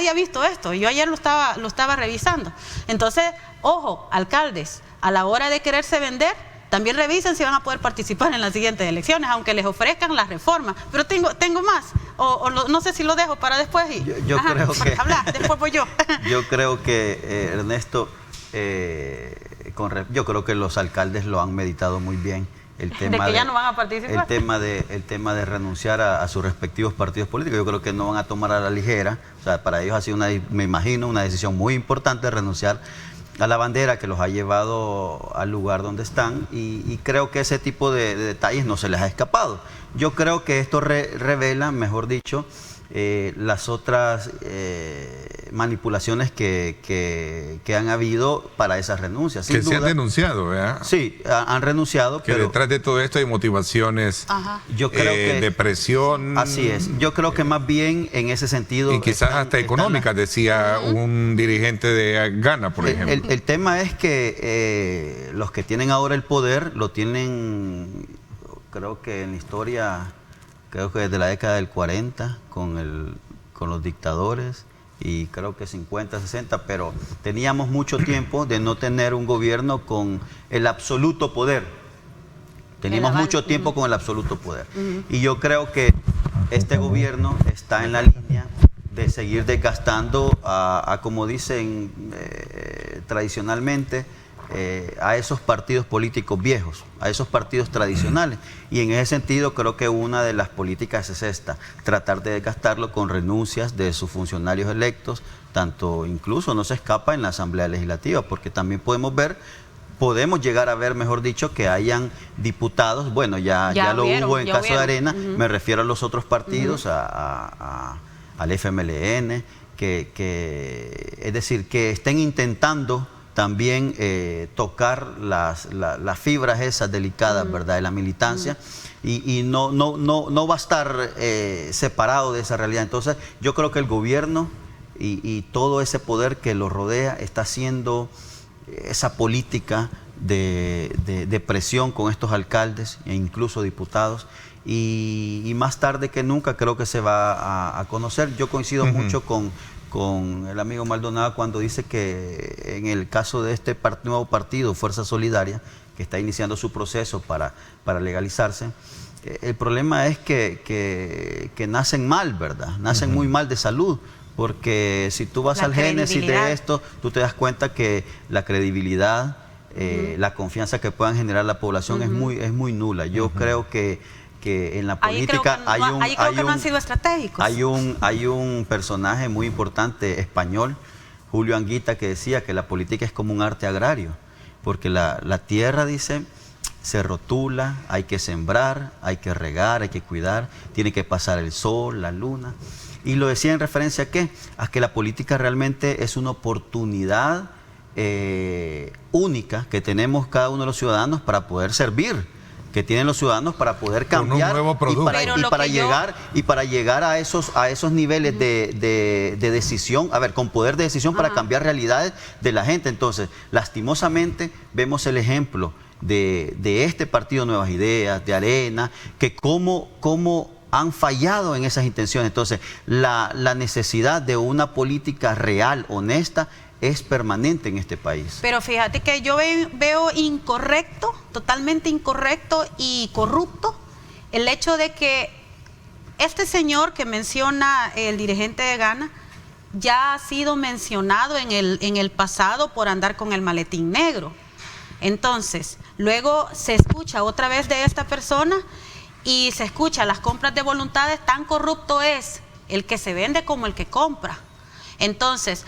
ha visto esto. Yo ayer lo estaba revisando. Entonces, ojo, alcaldes, a la hora de quererse vender, también revisen si van a poder participar en las siguientes elecciones, aunque les ofrezcan las reformas. Pero tengo más, no sé si lo dejo para después. Yo creo que... Hablar, después voy yo. Yo creo que, Ernesto, yo creo que los alcaldes lo han meditado muy bien. El tema de que ya no van a participar. El tema de renunciar a sus respectivos partidos políticos, yo creo que no van a tomar a la ligera. O sea, para ellos ha sido, me imagino, una decisión muy importante renunciar a la bandera que los ha llevado al lugar donde están, y creo que ese tipo de detalles no se les ha escapado. Yo creo que esto revela, mejor dicho, las otras manipulaciones que han habido para esas renuncias. Que se han denunciado, ¿verdad? Sí, han renunciado. Que pero detrás de todo esto hay motivaciones yo creo que, de presión. Así es. Yo creo que más bien en ese sentido... Y quizás hasta económicas, decía un dirigente de Ghana, por ejemplo. El tema es que los que tienen ahora el poder lo tienen, creo que en la historia... Creo que desde la década del 40 con los dictadores, y creo que 50, 60, pero teníamos mucho tiempo de no tener un gobierno con el absoluto poder. Teníamos mucho tiempo con el absoluto poder. Y yo creo que este gobierno está en la línea de seguir desgastando como dicen tradicionalmente, a esos partidos políticos viejos, a esos partidos tradicionales. Y en ese sentido creo que una de las políticas es esta, tratar de desgastarlo con renuncias de sus funcionarios electos, tanto incluso no se escapa en la Asamblea Legislativa, porque también podemos llegar a ver, mejor dicho, que hayan diputados, bueno, ya lo hubo en caso de Arena, me refiero a los otros partidos, al FMLN, es decir, que estén intentando también tocar las fibras esas delicadas, ¿verdad?, de la militancia, y no va a estar separado de esa realidad. Entonces, yo creo que el gobierno y todo ese poder que lo rodea está haciendo esa política de presión con estos alcaldes e incluso diputados, y más tarde que nunca creo que se va a conocer. Yo coincido mucho con con el amigo Maldonado cuando dice que en el caso de este nuevo partido, Fuerza Solidaria, que está iniciando su proceso para legalizarse, el problema es que nacen mal, ¿verdad? Nacen muy mal de salud, porque si tú vas al génesis de esto, tú te das cuenta que la credibilidad, la confianza que puedan generar la población es muy nula. Yo creo que en la política no han sido estratégicos. Hay un personaje muy importante español, Julio Anguita, que decía que la política es como un arte agrario, porque la tierra, dice, se rotula, hay que sembrar, hay que regar, hay que cuidar, tiene que pasar el sol, la luna. Y lo decía en referencia a ¿qué? A que la política realmente es una oportunidad única que tenemos cada uno de los ciudadanos para poder servir, que tienen los ciudadanos para poder cambiar un nuevo producto. y para llegar a esos niveles de decisión, con poder de decisión para cambiar realidades de la gente. Entonces, lastimosamente, vemos el ejemplo de este partido Nuevas Ideas, de Arena, que cómo han fallado en esas intenciones. Entonces, la necesidad de una política real, honesta, es permanente en este país. Pero fíjate que yo veo incorrecto, totalmente incorrecto y corrupto el hecho de que este señor que menciona el dirigente de Ghana ya ha sido mencionado en el pasado por andar con el maletín negro. Entonces, luego se escucha otra vez de esta persona y se escucha las compras de voluntades. Tan corrupto es el que se vende como el que compra. Entonces,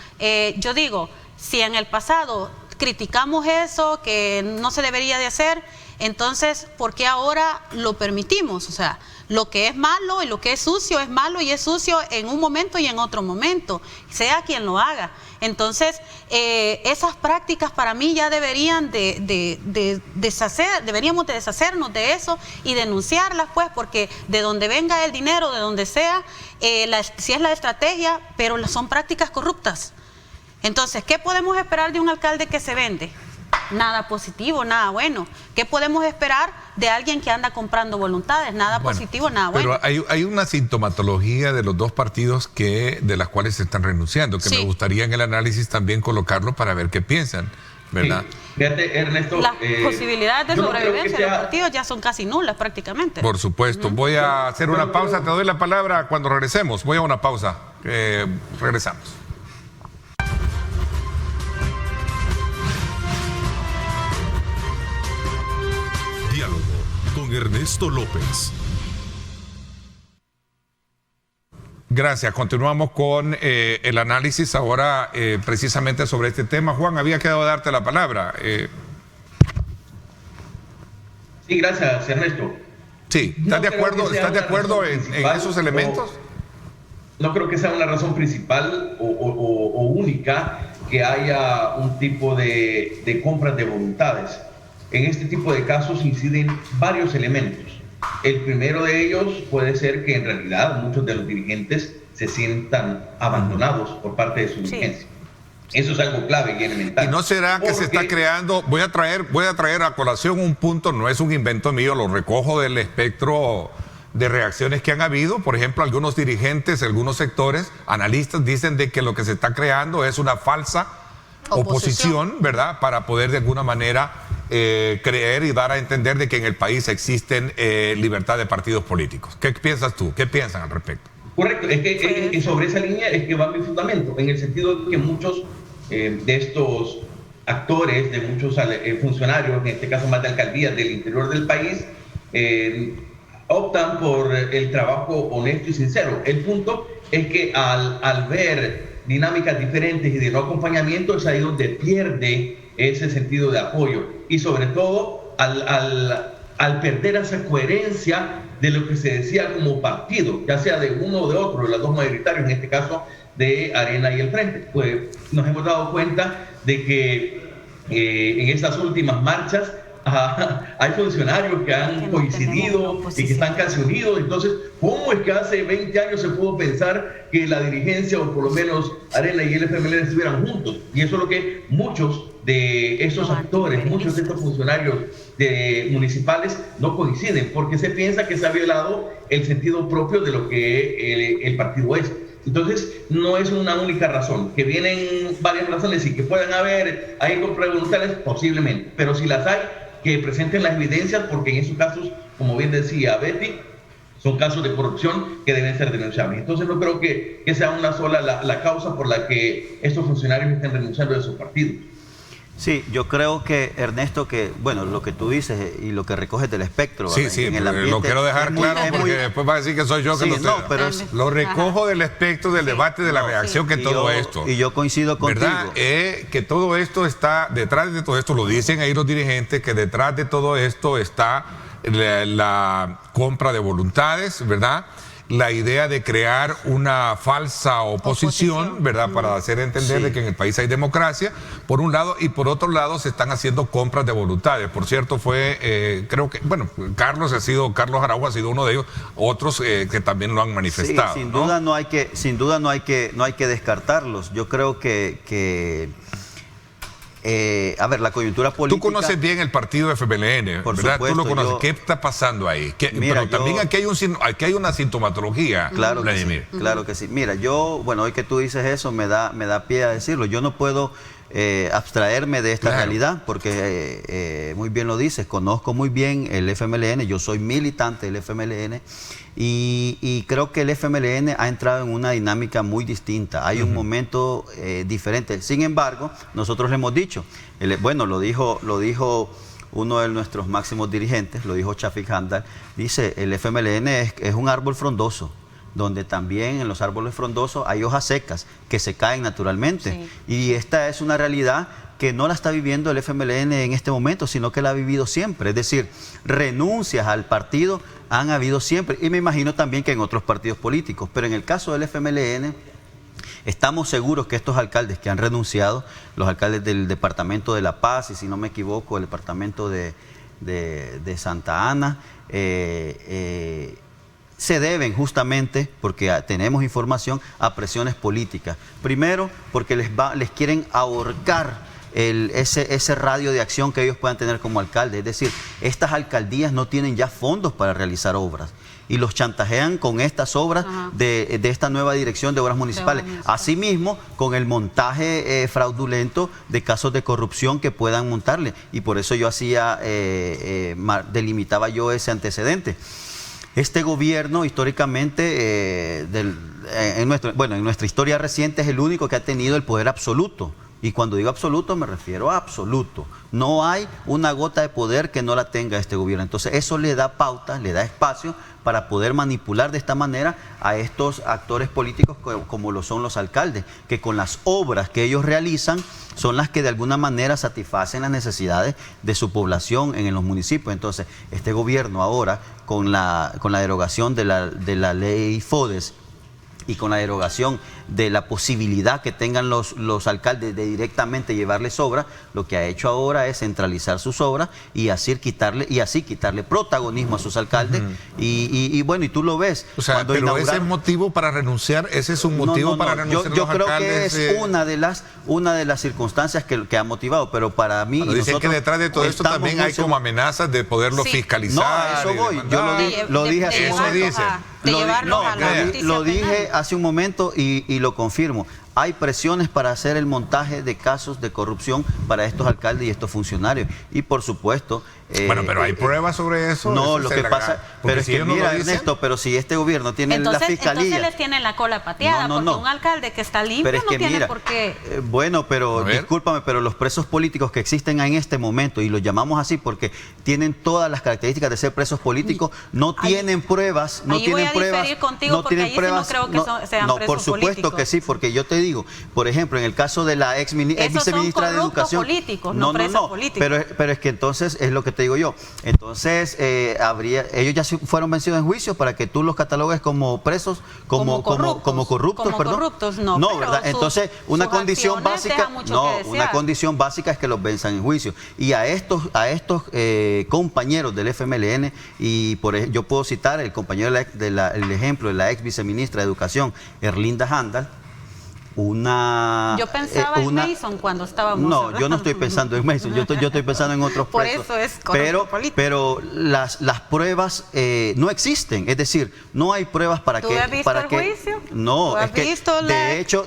yo digo, si en el pasado criticamos eso, que no se debería de hacer, entonces, ¿por qué ahora lo permitimos? O sea, lo que es malo y lo que es sucio es malo y es sucio en un momento y en otro momento, sea quien lo haga. Entonces, esas prácticas para mí ya deberían deberíamos de deshacernos de eso y denunciarlas, pues, porque de donde venga el dinero, de donde sea, si es la estrategia, pero son prácticas corruptas. Entonces, ¿qué podemos esperar de un alcalde que se vende? Nada positivo, nada bueno. ¿Qué podemos esperar de alguien que anda comprando voluntades? Nada positivo, nada bueno. Pero hay una sintomatología de los dos partidos de las cuales se están renunciando, que me gustaría en el análisis también colocarlo para ver qué piensan, ¿verdad? Sí. Fíjate, Ernesto, las posibilidades de sobrevivencia de los partidos ya son casi nulas prácticamente. Por supuesto. Voy a hacer una pausa, te doy la palabra cuando regresemos. Voy a una pausa. Regresamos. Diálogo con Ernesto López. Gracias. Continuamos con el análisis ahora precisamente sobre este tema. Juan, había quedado darte la palabra. Sí, gracias, Ernesto. Sí, ¿estás de acuerdo en esos elementos? No creo que sea una razón principal o única que haya un tipo de compras de voluntades. En este tipo de casos inciden varios elementos. El primero de ellos puede ser que en realidad muchos de los dirigentes se sientan abandonados por parte de su dirigencia. Eso es algo clave y elemental. ¿Y no será que se está creando? Voy a traer a colación un punto, no es un invento mío, lo recojo del espectro de reacciones que han habido. Por ejemplo, algunos dirigentes, algunos sectores, analistas dicen de que lo que se está creando es una falsa oposición, ¿verdad? Para poder de alguna manera creer y dar a entender de que en el país existen libertad de partidos políticos. ¿Qué piensas tú? ¿Qué piensan al respecto? Correcto, es que sobre esa línea es que va mi fundamento, en el sentido de que muchos de estos actores, de muchos funcionarios, en este caso más de alcaldías del interior del país, optan por el trabajo honesto y sincero. El punto es que al ver dinámicas diferentes y de no acompañamiento, es ahí donde pierde ese sentido de apoyo y sobre todo al perder esa coherencia de lo que se decía como partido, ya sea de uno o de otro, de los dos mayoritarios, en este caso de Arena y el Frente. Pues nos hemos dado cuenta de que en estas últimas marchas hay funcionarios que han coincidido y que están casi unidos. Entonces, ¿cómo es que hace 20 años se pudo pensar que la dirigencia, o por lo menos Arena y el FMLN, estuvieran juntos? Y eso es lo que muchos de esos actores, muchos de estos funcionarios municipales no coinciden, porque se piensa que se ha violado el sentido propio de lo que el partido es. Entonces, no es una única razón, que vienen varias razones y que puedan haber ahí compras voluntarias, posiblemente, pero si las hay, que presenten las evidencias, porque en esos casos, como bien decía Betty, son casos de corrupción que deben ser denunciables. Entonces no creo que sea una sola la causa por la que estos funcionarios estén renunciando de sus partidos. Sí, yo creo que, Ernesto, que, bueno, lo que tú dices y lo que recoges del espectro, Sí, ¿verdad? sí, en el ambiente, lo quiero dejar claro porque después va a decir que soy yo que Sí, lo no, estoy. pero Lo recojo del espectro del debate, de la reacción que y todo yo- esto. Y yo coincido contigo. ¿Verdad? Que todo esto está, detrás de todo esto, lo dicen ahí los dirigentes, que detrás de todo esto está la compra de voluntades, ¿verdad? La idea de crear una falsa oposición, ¿verdad? Para hacer entender de que en el país hay democracia, por un lado, y por otro lado se están haciendo compras de voluntades. Por cierto, creo que, bueno, Carlos Araujo ha sido uno de ellos, otros que también lo han manifestado. Sí, sin ¿no? duda no hay que descartarlos. Yo creo que a ver, la coyuntura política. Tú conoces bien el partido FMLN, Por ¿verdad? supuesto, Tú lo conoces. yo- ¿Qué está pasando ahí? Mira, pero también aquí hay una sintomatología, Claro que Vladimir. sí, claro que sí. Mira, bueno, hoy que tú dices eso me da pie a decirlo. Yo no puedo abstraerme de esta Claro. realidad porque muy bien lo dices, conozco muy bien el FMLN, yo soy militante del FMLN y creo que el FMLN ha entrado en una dinámica muy distinta. Hay un momento diferente. Sin embargo, nosotros le hemos dicho, bueno, lo dijo uno de nuestros máximos dirigentes, lo dijo Chafik Handal, dice, el FMLN es un árbol frondoso, donde también en los árboles frondosos hay hojas secas que se caen naturalmente. Sí. Y esta es una realidad que no la está viviendo el FMLN en este momento, sino que la ha vivido siempre. Es decir, renuncias al partido han habido siempre, y me imagino también que en otros partidos políticos. Pero en el caso del FMLN, estamos seguros que estos alcaldes que han renunciado, los alcaldes del departamento de La Paz, y si no me equivoco, el departamento de Santa Ana, se deben justamente, porque tenemos información, a presiones políticas. Primero, porque les quieren ahorcar ese radio de acción que ellos puedan tener como alcalde. Es decir, estas alcaldías no tienen ya fondos para realizar obras y los chantajean con estas obras de esta nueva dirección de obras municipales. Asimismo, con el montaje fraudulento de casos de corrupción que puedan montarle. Y por eso yo delimitaba yo ese antecedente. Este gobierno históricamente, en nuestra historia reciente, es el único que ha tenido el poder absoluto. Y cuando digo absoluto me refiero a absoluto. No hay una gota de poder que no la tenga este gobierno. Entonces eso le da pauta, le da espacio para poder manipular de esta manera a estos actores políticos como lo son los alcaldes, que con las obras que ellos realizan son las que de alguna manera satisfacen las necesidades de su población en los municipios. Entonces este gobierno ahora, con la derogación de la ley FODES, y con la derogación de la posibilidad que tengan los alcaldes de directamente llevarles obras, lo que ha hecho ahora es centralizar sus obras y así quitarle protagonismo a sus alcaldes. Y bueno, y tú lo ves. O sea, pero ese es motivo para renunciar, ese es un motivo para renunciar. Yo creo que es una de las circunstancias que ha motivado, pero para mí... Bueno, dicen que detrás de todo esto también hay como amenazas de poderlo fiscalizar. No, a eso voy. Yo lo dije hace un momento. Lo dije hace un momento y lo confirmo. Hay presiones para hacer el montaje de casos de corrupción para estos alcaldes y estos funcionarios. Y por supuesto... bueno, pero ¿hay pruebas sobre eso? No, eso lo que pasa... Pero es que mira, Ernesto, pero si este gobierno tiene la fiscalía... Entonces les tienen la cola pateada, porque un alcalde que está limpio pero es que no tiene mira, por qué... bueno, pero discúlpame, pero los presos políticos que existen en este momento, y los llamamos así porque tienen todas las características de ser presos políticos, no tienen pruebas, no tienen pruebas... Contigo, porque ahí sí no creo que sean presos por supuesto políticos. que sí, porque yo te digo, por ejemplo, en el caso de la ex viceministra de Educación... políticos, no presos políticos. Pero es que entonces, es lo que te digo yo, entonces ellos ya fueron vencidos en juicio para que tú los catalogues como presos, como corruptos, perdón. Corruptos, no, ¿verdad? Entonces, una condición básica es que los venzan en juicio. Y a estos compañeros del FMLN, y yo puedo citar el compañero el ejemplo de la ex viceministra de Educación, Erlinda Handal, Yo pensaba en Mason cuando estábamos hablando. Yo no estoy pensando en Mason, yo estoy pensando en otros presos. Por eso es político. Pero las pruebas no existen, es decir, no hay pruebas para que... ¿Tú has visto el juicio? No, es que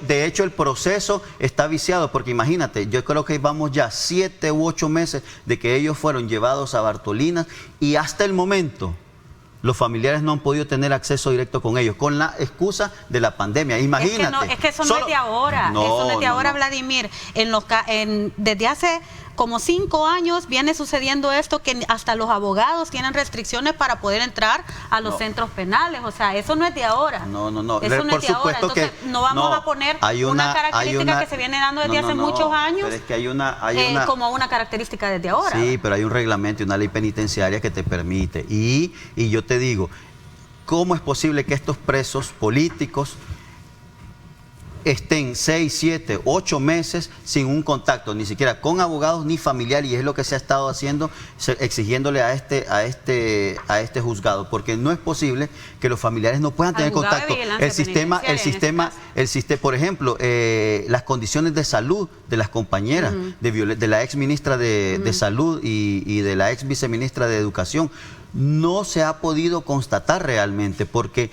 de hecho el proceso está viciado, porque imagínate, yo creo que vamos ya 7 u 8 meses de que ellos fueron llevados a Bartolinas y hasta el momento los familiares no han podido tener acceso directo con ellos, con la excusa de la pandemia. Imagínate. Es que eso no es de ahora. Eso no es de ahora, Vladimir. Desde hace como 5 años viene sucediendo esto, que hasta los abogados tienen restricciones para poder entrar a los centros penales. O sea, eso no es de ahora. No. Eso no es de ahora. Entonces, no vamos a poner una característica que se viene dando desde hace muchos años, pero es que como una característica desde ahora. Sí, pero hay un reglamento y una ley penitenciaria que te permite. Y yo te digo, ¿cómo es posible que estos presos políticos estén 6, 7, 8 meses sin un contacto, ni siquiera con abogados ni familiar? Y es lo que se ha estado haciendo, exigiéndole a este juzgado, porque no es posible que los familiares no puedan tener contacto. Por ejemplo, las condiciones de salud de las compañeras, de la ex ministra de Salud y de la ex viceministra de Educación, no se ha podido constatar realmente, porque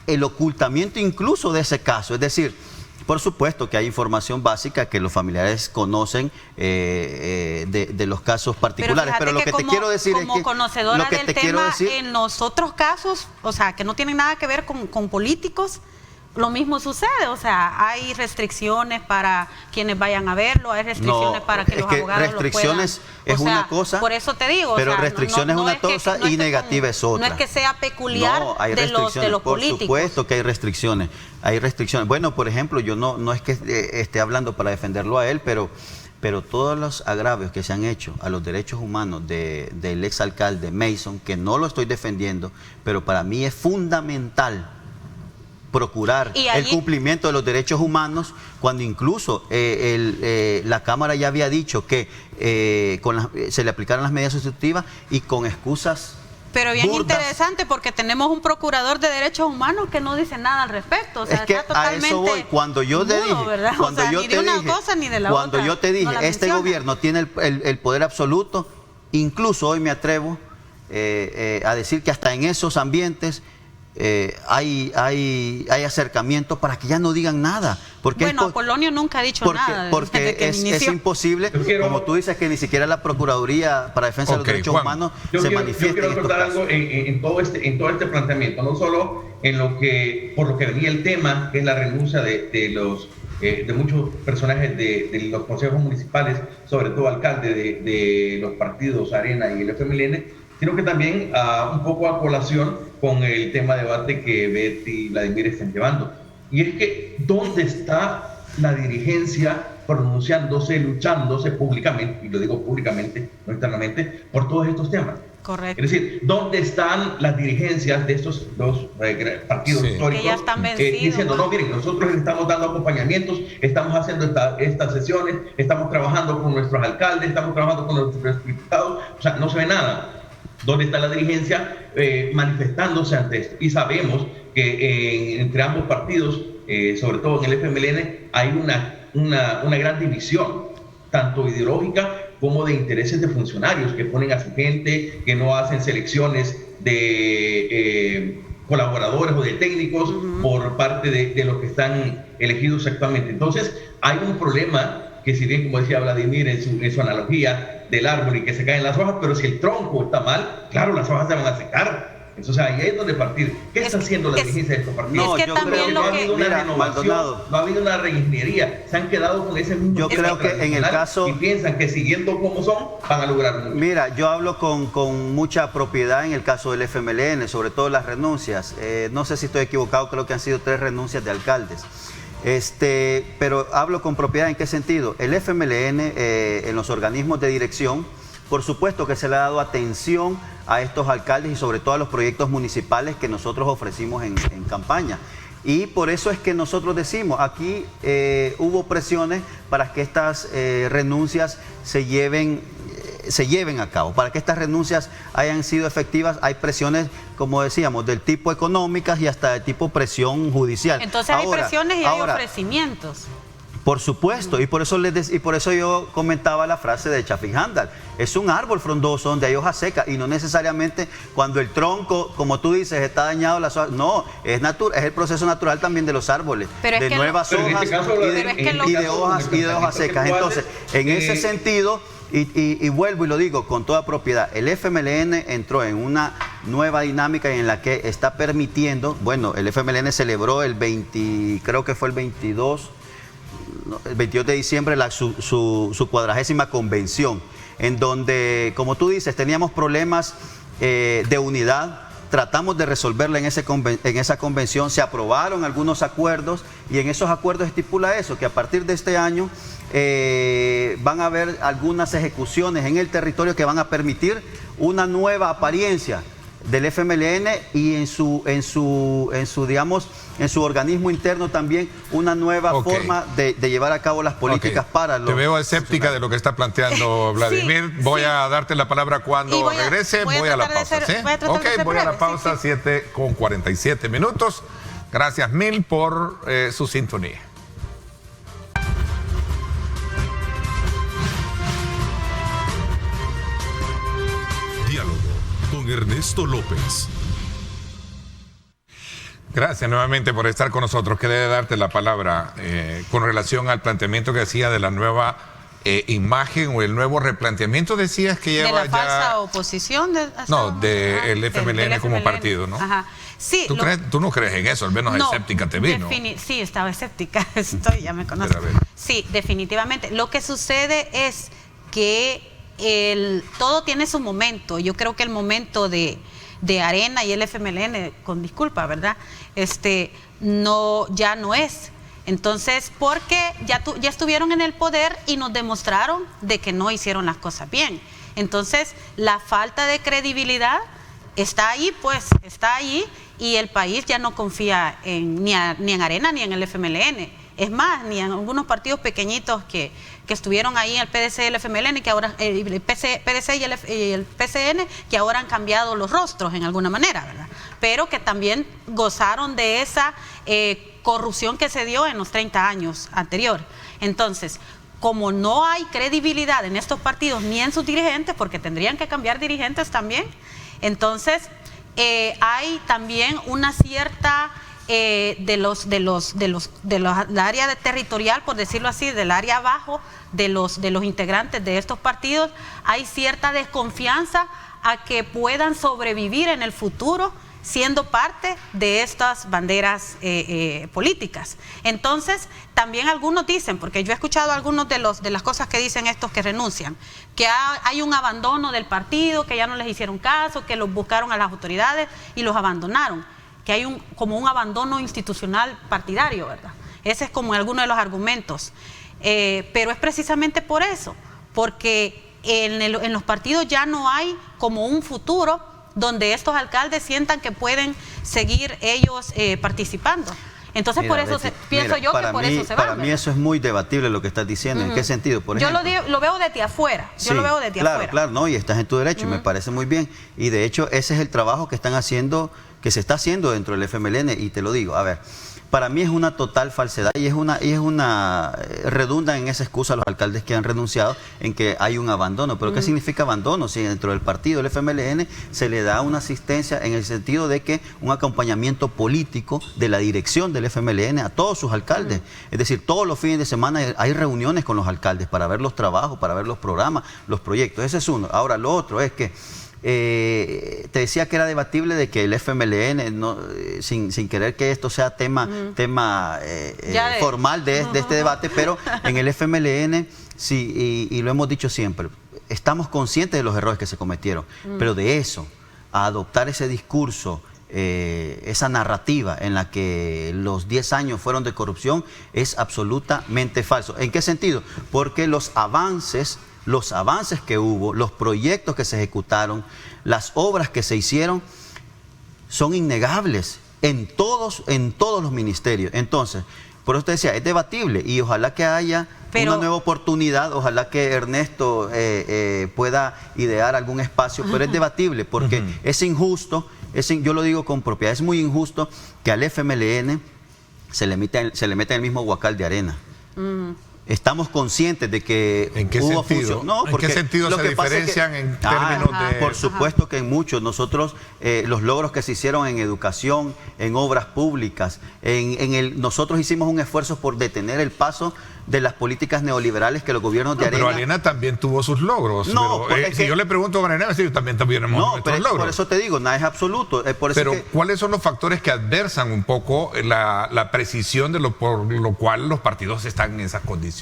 el ocultamiento incluso de ese caso, es decir, por supuesto que hay información básica que los familiares conocen de los casos particulares, pero lo que te quiero decir es que... Como conocedora del tema, en los otros casos, o sea, que no tienen nada que ver con políticos, lo mismo sucede, o sea, hay restricciones para quienes vayan a verlo, hay restricciones para que los abogados restricciones lo puedan. es una cosa, por eso te digo, pero o sea, restricciones es una cosa y negativa es otra. No es que sea peculiar de los políticos. Por supuesto que hay restricciones. Bueno, por ejemplo, yo no es que esté hablando para defenderlo a él, pero todos los agravios que se han hecho a los derechos humanos del exalcalde Mason, que no lo estoy defendiendo, pero para mí es fundamental procurar el cumplimiento de los derechos humanos, cuando incluso la Cámara ya había dicho que se le aplicaron las medidas sustitutivas y con excusas Pero bien burdas. Interesante, porque tenemos un procurador de derechos humanos que no dice nada al respecto. O sea, es que está totalmente a eso voy. Cuando yo te dije, ni de una cosa ni de la otra. Cuando yo te dije, este gobierno tiene el poder absoluto, incluso hoy me atrevo a decir que hasta en esos ambientes hay acercamientos para que ya no digan nada. Porque Apolonio nunca ha dicho nada. Porque es imposible, como tú dices, que ni siquiera la Procuraduría para Defensa de los Derechos Humanos se manifieste. Yo quiero contar algo en todo este planteamiento, no solo por lo que venía el tema, que es la renuncia de muchos personajes de los consejos municipales, sobre todo alcaldes de los partidos Arena y el FMLN, sino que también un poco a colación con el tema de debate que Betty y Vladimir están llevando. Y es que, ¿dónde está la dirigencia pronunciándose, luchándose públicamente, y lo digo públicamente, no internamente, por todos estos temas? Correcto. Es decir, ¿dónde están las dirigencias de estos dos partidos históricos que ya están vencidos, diciendo, no, miren, nosotros les estamos dando acompañamientos, estamos haciendo estas sesiones, estamos trabajando con nuestros alcaldes, estamos trabajando con nuestros diputados? O sea, no se ve nada. ¿Dónde está la dirigencia manifestándose ante esto? Y sabemos que entre ambos partidos, sobre todo en el FMLN, hay una gran división, tanto ideológica como de intereses de funcionarios que ponen a su gente, que no hacen selecciones de colaboradores o de técnicos por parte de los que están elegidos actualmente. Entonces, hay un problema que, si bien, como decía Vladimir en su analogía del árbol y que se caen las hojas, pero si el tronco está mal, claro, las hojas se van a secar. Entonces ahí es donde partir. ¿Qué está haciendo la dirigencia de estos partidos? Es que también no ha habido una renovación, no ha habido una reingeniería. Se han quedado con ese mismo. Yo creo que en el caso... Y piensan que siguiendo como son, van a lograr mucho. Mira, yo hablo con mucha propiedad en el caso del FMLN, sobre todo las renuncias. No sé si estoy equivocado, creo que han sido 3 renuncias de alcaldes. Pero hablo con propiedad. ¿En qué sentido? El FMLN, en los organismos de dirección, por supuesto que se le ha dado atención a estos alcaldes y sobre todo a los proyectos municipales que nosotros ofrecimos en campaña. Y por eso es que nosotros decimos, aquí hubo presiones para que estas renuncias se lleven se lleven a cabo. Para que estas renuncias hayan sido efectivas, hay presiones, como decíamos, del tipo económicas y hasta de tipo presión judicial. Entonces hay presiones y hay ofrecimientos. Por supuesto, y por eso yo comentaba la frase de Chafik Handal. Es un árbol frondoso donde hay hojas secas y no necesariamente cuando el tronco, como tú dices, está dañado las hojas. No, es el proceso natural también de los árboles, de nuevas hojas y de hojas secas. Entonces, en ese sentido, y vuelvo y lo digo con toda propiedad, el FMLN entró en una nueva dinámica en la que está permitiendo, bueno, el FMLN celebró creo que fue el 22 de diciembre su 40ª convención, en donde, como tú dices, teníamos problemas de unidad, tratamos de resolverla en esa convención, se aprobaron algunos acuerdos y en esos acuerdos estipula eso, que a partir de este año van a haber algunas ejecuciones en el territorio que van a permitir una nueva apariencia del FMLN y en su organismo interno también una nueva forma de llevar a cabo las políticas para los... Te veo escéptica de lo que está planteando Vladimir. Voy a darte la palabra cuando regrese. Voy a la pausa. Voy a la pausa, 7:47. Gracias mil por su sintonía. Diálogo con Ernesto López. Gracias nuevamente por estar con nosotros. Quería darte la palabra con relación al planteamiento que hacía de la nueva imagen o el nuevo replanteamiento. Decías que lleva de la falsa oposición. Del FMLN como partido, ¿no? Ajá. Sí, ¿Tú no crees en eso? Al menos escéptica te vi, ¿no? Sí, estaba escéptica. Ya me conozco. Sí, definitivamente. Lo que sucede es que todo tiene su momento. Yo creo que el momento de Arena y el FMLN, con disculpa, ¿verdad? Ya no es. Entonces, porque ya estuvieron en el poder y nos demostraron de que no hicieron las cosas bien. Entonces, la falta de credibilidad está ahí, y el país ya no confía ni en Arena ni en el FMLN. Es más, ni en algunos partidos pequeñitos que estuvieron ahí, el PDC y el FMLN, que ahora, el PDC y el PCN, que ahora han cambiado los rostros en alguna manera, ¿verdad? Pero que también gozaron de esa corrupción que se dio en los 30 años anteriores. Entonces, como no hay credibilidad en estos partidos ni en sus dirigentes, porque tendrían que cambiar dirigentes también, entonces hay también una cierta... del área territorial, por decirlo así, del área abajo de los integrantes de estos partidos, hay cierta desconfianza a que puedan sobrevivir en el futuro siendo parte de estas banderas políticas. Entonces, también algunos dicen, porque yo he escuchado algunos de las cosas que dicen estos que renuncian, que hay un abandono del partido, que ya no les hicieron caso, que los buscaron a las autoridades y los abandonaron, que hay como un abandono institucional partidario, ¿verdad? Ese es como alguno de los argumentos. Pero es precisamente por eso, porque en los partidos ya no hay como un futuro donde estos alcaldes sientan que pueden seguir ellos participando. Entonces, por eso pienso yo que por eso se van. Para mí eso es muy debatible lo que estás diciendo. ¿En qué sentido? Por ejemplo, yo lo veo desde afuera. Yo lo veo desde afuera. Claro, no, y estás en tu derecho, y me parece muy bien. Y de hecho, ese es el trabajo que se está haciendo dentro del FMLN, y te lo digo, a ver, para mí es una total falsedad y es una redunda en esa excusa a los alcaldes que han renunciado en que hay un abandono. Pero ¿qué significa abandono? Si dentro del partido, el FMLN, se le da una asistencia en el sentido de que un acompañamiento político de la dirección del FMLN a todos sus alcaldes. Es decir, todos los fines de semana hay reuniones con los alcaldes para ver los trabajos, para ver los programas, los proyectos. Ese es uno. Ahora, lo otro es que te decía que era debatible de que el FMLN, sin querer que esto sea tema formal de este debate, pero en el FMLN, sí, y lo hemos dicho siempre, estamos conscientes de los errores que se cometieron, pero de eso, a adoptar ese discurso, esa narrativa en la que los 10 años fueron de corrupción, es absolutamente falso. ¿En qué sentido? Porque los avances que hubo, los proyectos que se ejecutaron, las obras que se hicieron, son innegables en todos los ministerios. Entonces, por eso te decía, es debatible y ojalá que haya una nueva oportunidad. Ojalá que Ernesto pueda idear algún espacio, pero es debatible porque es injusto, yo lo digo con propiedad, es muy injusto que al FMLN se le meta en el mismo huacal de arena. Estamos conscientes de que ¿En qué hubo sentido? No, ¿En porque qué sentido lo se que pasa diferencian es que, en términos de...? Por supuesto que en muchos. Nosotros, los logros que se hicieron en educación, en obras públicas, nosotros hicimos un esfuerzo por detener el paso de las políticas neoliberales que los gobiernos de Arena... Pero Arena también tuvo sus logros. No, pero, si yo le pregunto a Arena, sí, también tuvimos nuestros logros. Por eso te digo, nada es absoluto. Pero ¿cuáles son los factores que adversan un poco la precisión por lo cual los partidos están en esas condiciones?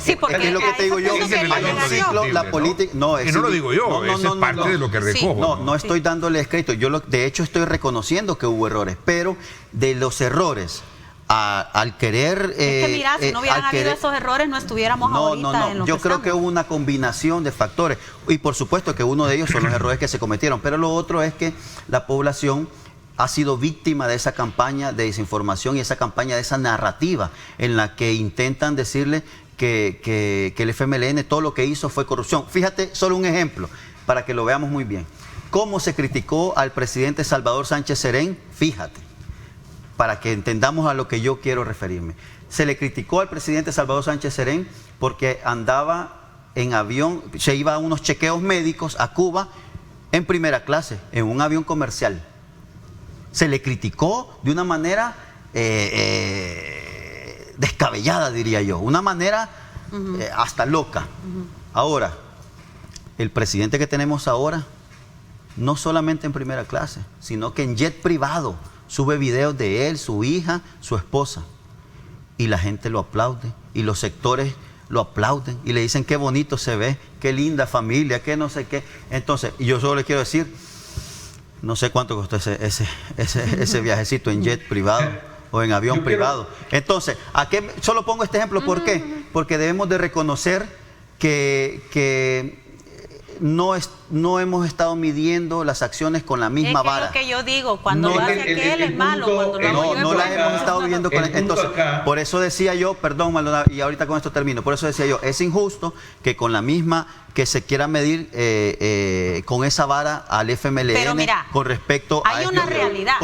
Sí, porque es lo que te digo yo. Hay un ciclo, la política... No, y no lo digo yo, eso es parte de lo que recojo. No estoy dándole crédito. De hecho, estoy reconociendo que hubo errores, pero de los errores... al querer... es que mira, si no hubieran habido esos errores, no estuviéramos ahorita en lo yo que creo estamos. que hubo una combinación de factores. Y por supuesto que uno de ellos son los errores que se cometieron. Pero lo otro es que la población ha sido víctima de esa campaña de desinformación y esa campaña de esa narrativa en la que intentan decirle que el FMLN todo lo que hizo fue corrupción. Fíjate, solo un ejemplo, para que lo veamos muy bien. ¿Cómo se criticó al presidente Salvador Sánchez Serén? Fíjate, para que entendamos a lo que yo quiero referirme. Se le criticó al presidente Salvador Sánchez Serén porque andaba en avión, se iba a unos chequeos médicos a Cuba en primera clase, en un avión comercial. Se le criticó de una manera descabellada, diría yo, una manera hasta loca. Ahora, el presidente que tenemos ahora, no solamente en primera clase, sino que en jet privado, sube videos de él, su hija, su esposa. Y la gente lo aplaude. Y los sectores lo aplauden. Y le dicen qué bonito se ve, qué linda familia, qué no sé qué. Entonces, yo solo le quiero decir, no sé cuánto costó ese viajecito en jet privado o en avión privado. Entonces, solo pongo este ejemplo, ¿por qué? Porque debemos de reconocer que no hemos estado midiendo las acciones con la misma vara. Es que lo que yo digo, cuando lo hace aquel es malo, cuando lo hago yo no las hemos estado viendo con... Entonces, por eso decía yo, perdón, Maldonado, y ahorita con esto termino, por eso decía yo, es injusto que con la misma que se quiera medir con esa vara al FMLN. Pero mira, con respecto hay una realidad,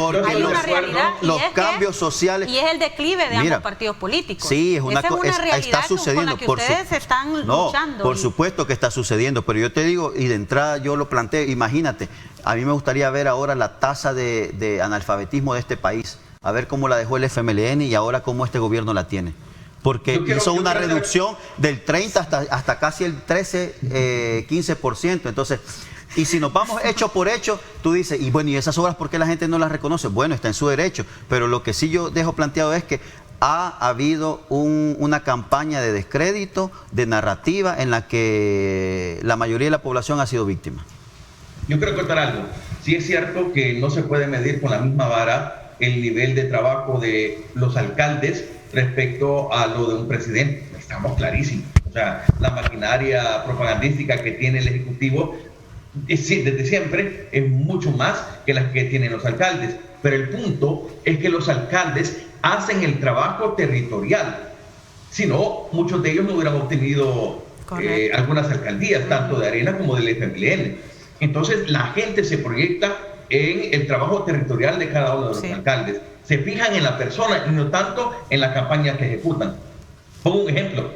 los cambios sociales y es el declive de ambos partidos políticos. Sí, es una realidad está sucediendo, con la que ustedes están luchando. Por supuesto que está sucediendo, pero yo te digo, y de entrada yo lo planteo, imagínate, a mí me gustaría ver ahora la tasa de analfabetismo de este país, a ver cómo la dejó el FMLN y ahora cómo este gobierno la tiene. Porque hizo una reducción del 30 hasta casi el 13, 15%. Entonces, y si nos vamos hecho por hecho, tú dices, y bueno, ¿y esas obras por qué la gente no las reconoce? Bueno, está en su derecho, pero lo que sí yo dejo planteado es que ha habido una campaña de descrédito, de narrativa, en la que la mayoría de la población ha sido víctima. Yo quiero contar algo. Sí es cierto que no se puede medir con la misma vara el nivel de trabajo de los alcaldes respecto a lo de un presidente. Estamos clarísimos. O sea, la maquinaria propagandística que tiene el Ejecutivo desde siempre es mucho más que las que tienen los alcaldes. Pero el punto es que los alcaldes hacen el trabajo territorial. Si no, muchos de ellos no hubieran obtenido algunas alcaldías, tanto de Arena como del FMLN. Entonces, la gente se proyecta en el trabajo territorial de cada uno de los alcaldes. Se fijan en la persona y no tanto en la campaña que ejecutan. Pongo un ejemplo.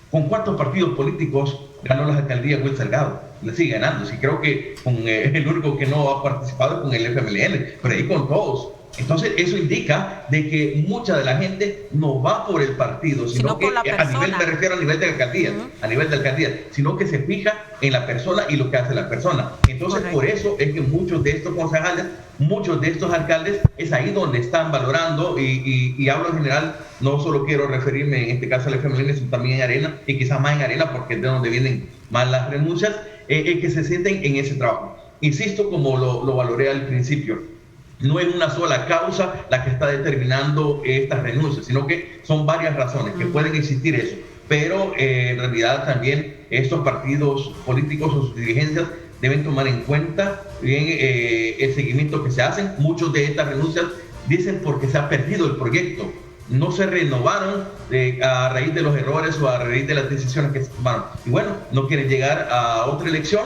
¿Con cuántos partidos políticos ganó las alcaldías Will Salgado? Le sigue ganando. Sí, creo que con el único que no ha participado es con el FMLN, pero ahí con todos. Entonces, eso indica de que mucha de la gente no va por el partido, sino que a nivel, me refiero a nivel de alcaldía, a nivel de alcaldía, sino que se fija en la persona y lo que hace la persona. Entonces, por eso es que muchos de estos concejales, muchos de estos alcaldes, es ahí donde están valorando, y hablo en general, no solo quiero referirme en este caso al FMLN, sino también en Arena, y quizás más en Arena, porque es de donde vienen más las renuncias, que se sienten en ese trabajo. Insisto, como lo valoré al principio, no es una sola causa la que está determinando estas renuncias, sino que son varias razones que pueden existir eso. Pero en realidad también estos partidos políticos o sus dirigencias deben tomar en cuenta bien el seguimiento que se hacen. Muchos de estas renuncias dicen porque se ha perdido el proyecto. no se renovaron a raíz de los errores o a raíz de las decisiones que se tomaron. Y bueno, no quieren llegar a otra elección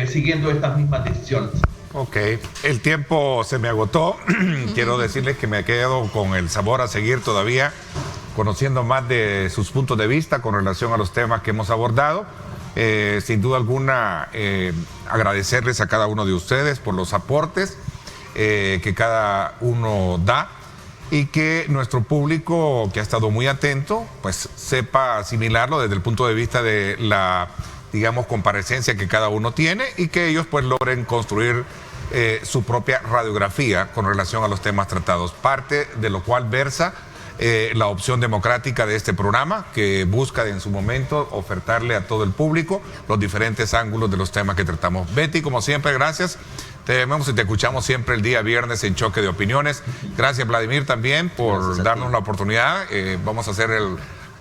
siguiendo estas mismas decisiones. Ok, el tiempo se me agotó. Quiero decirles que me quedo con el sabor a seguir todavía conociendo más de sus puntos de vista con relación a los temas que hemos abordado. Sin duda alguna, agradecerles a cada uno de ustedes por los aportes que cada uno da y que nuestro público, que ha estado muy atento, pues sepa asimilarlo desde el punto de vista de la, digamos, comparecencia que cada uno tiene y que ellos pues logren construir su propia radiografía con relación a los temas tratados, parte de lo cual versa la opción democrática de este programa, que busca en su momento ofertarle a todo el público los diferentes ángulos de los temas que tratamos. Betty, como siempre, gracias. Te vemos y te escuchamos siempre el día viernes en Choque de Opiniones. Gracias, Vladimir, también por darnos la oportunidad. Vamos a hacer el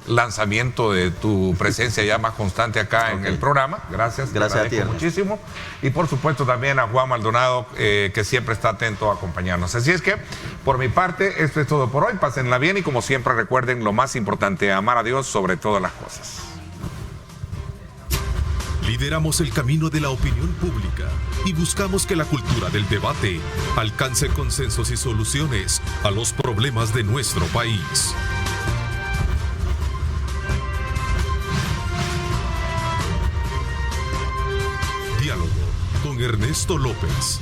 lanzamiento de tu presencia ya más constante acá en el programa. Gracias a ti muchísimo. Y por supuesto también a Juan Maldonado, que siempre está atento a acompañarnos. Así es que, por mi parte, esto es todo por hoy. Pásenla bien y como siempre recuerden lo más importante, amar a Dios sobre todas las cosas. Lideramos el camino de la opinión pública y buscamos que la cultura del debate alcance consensos y soluciones a los problemas de nuestro país. Diálogo con Ernesto López.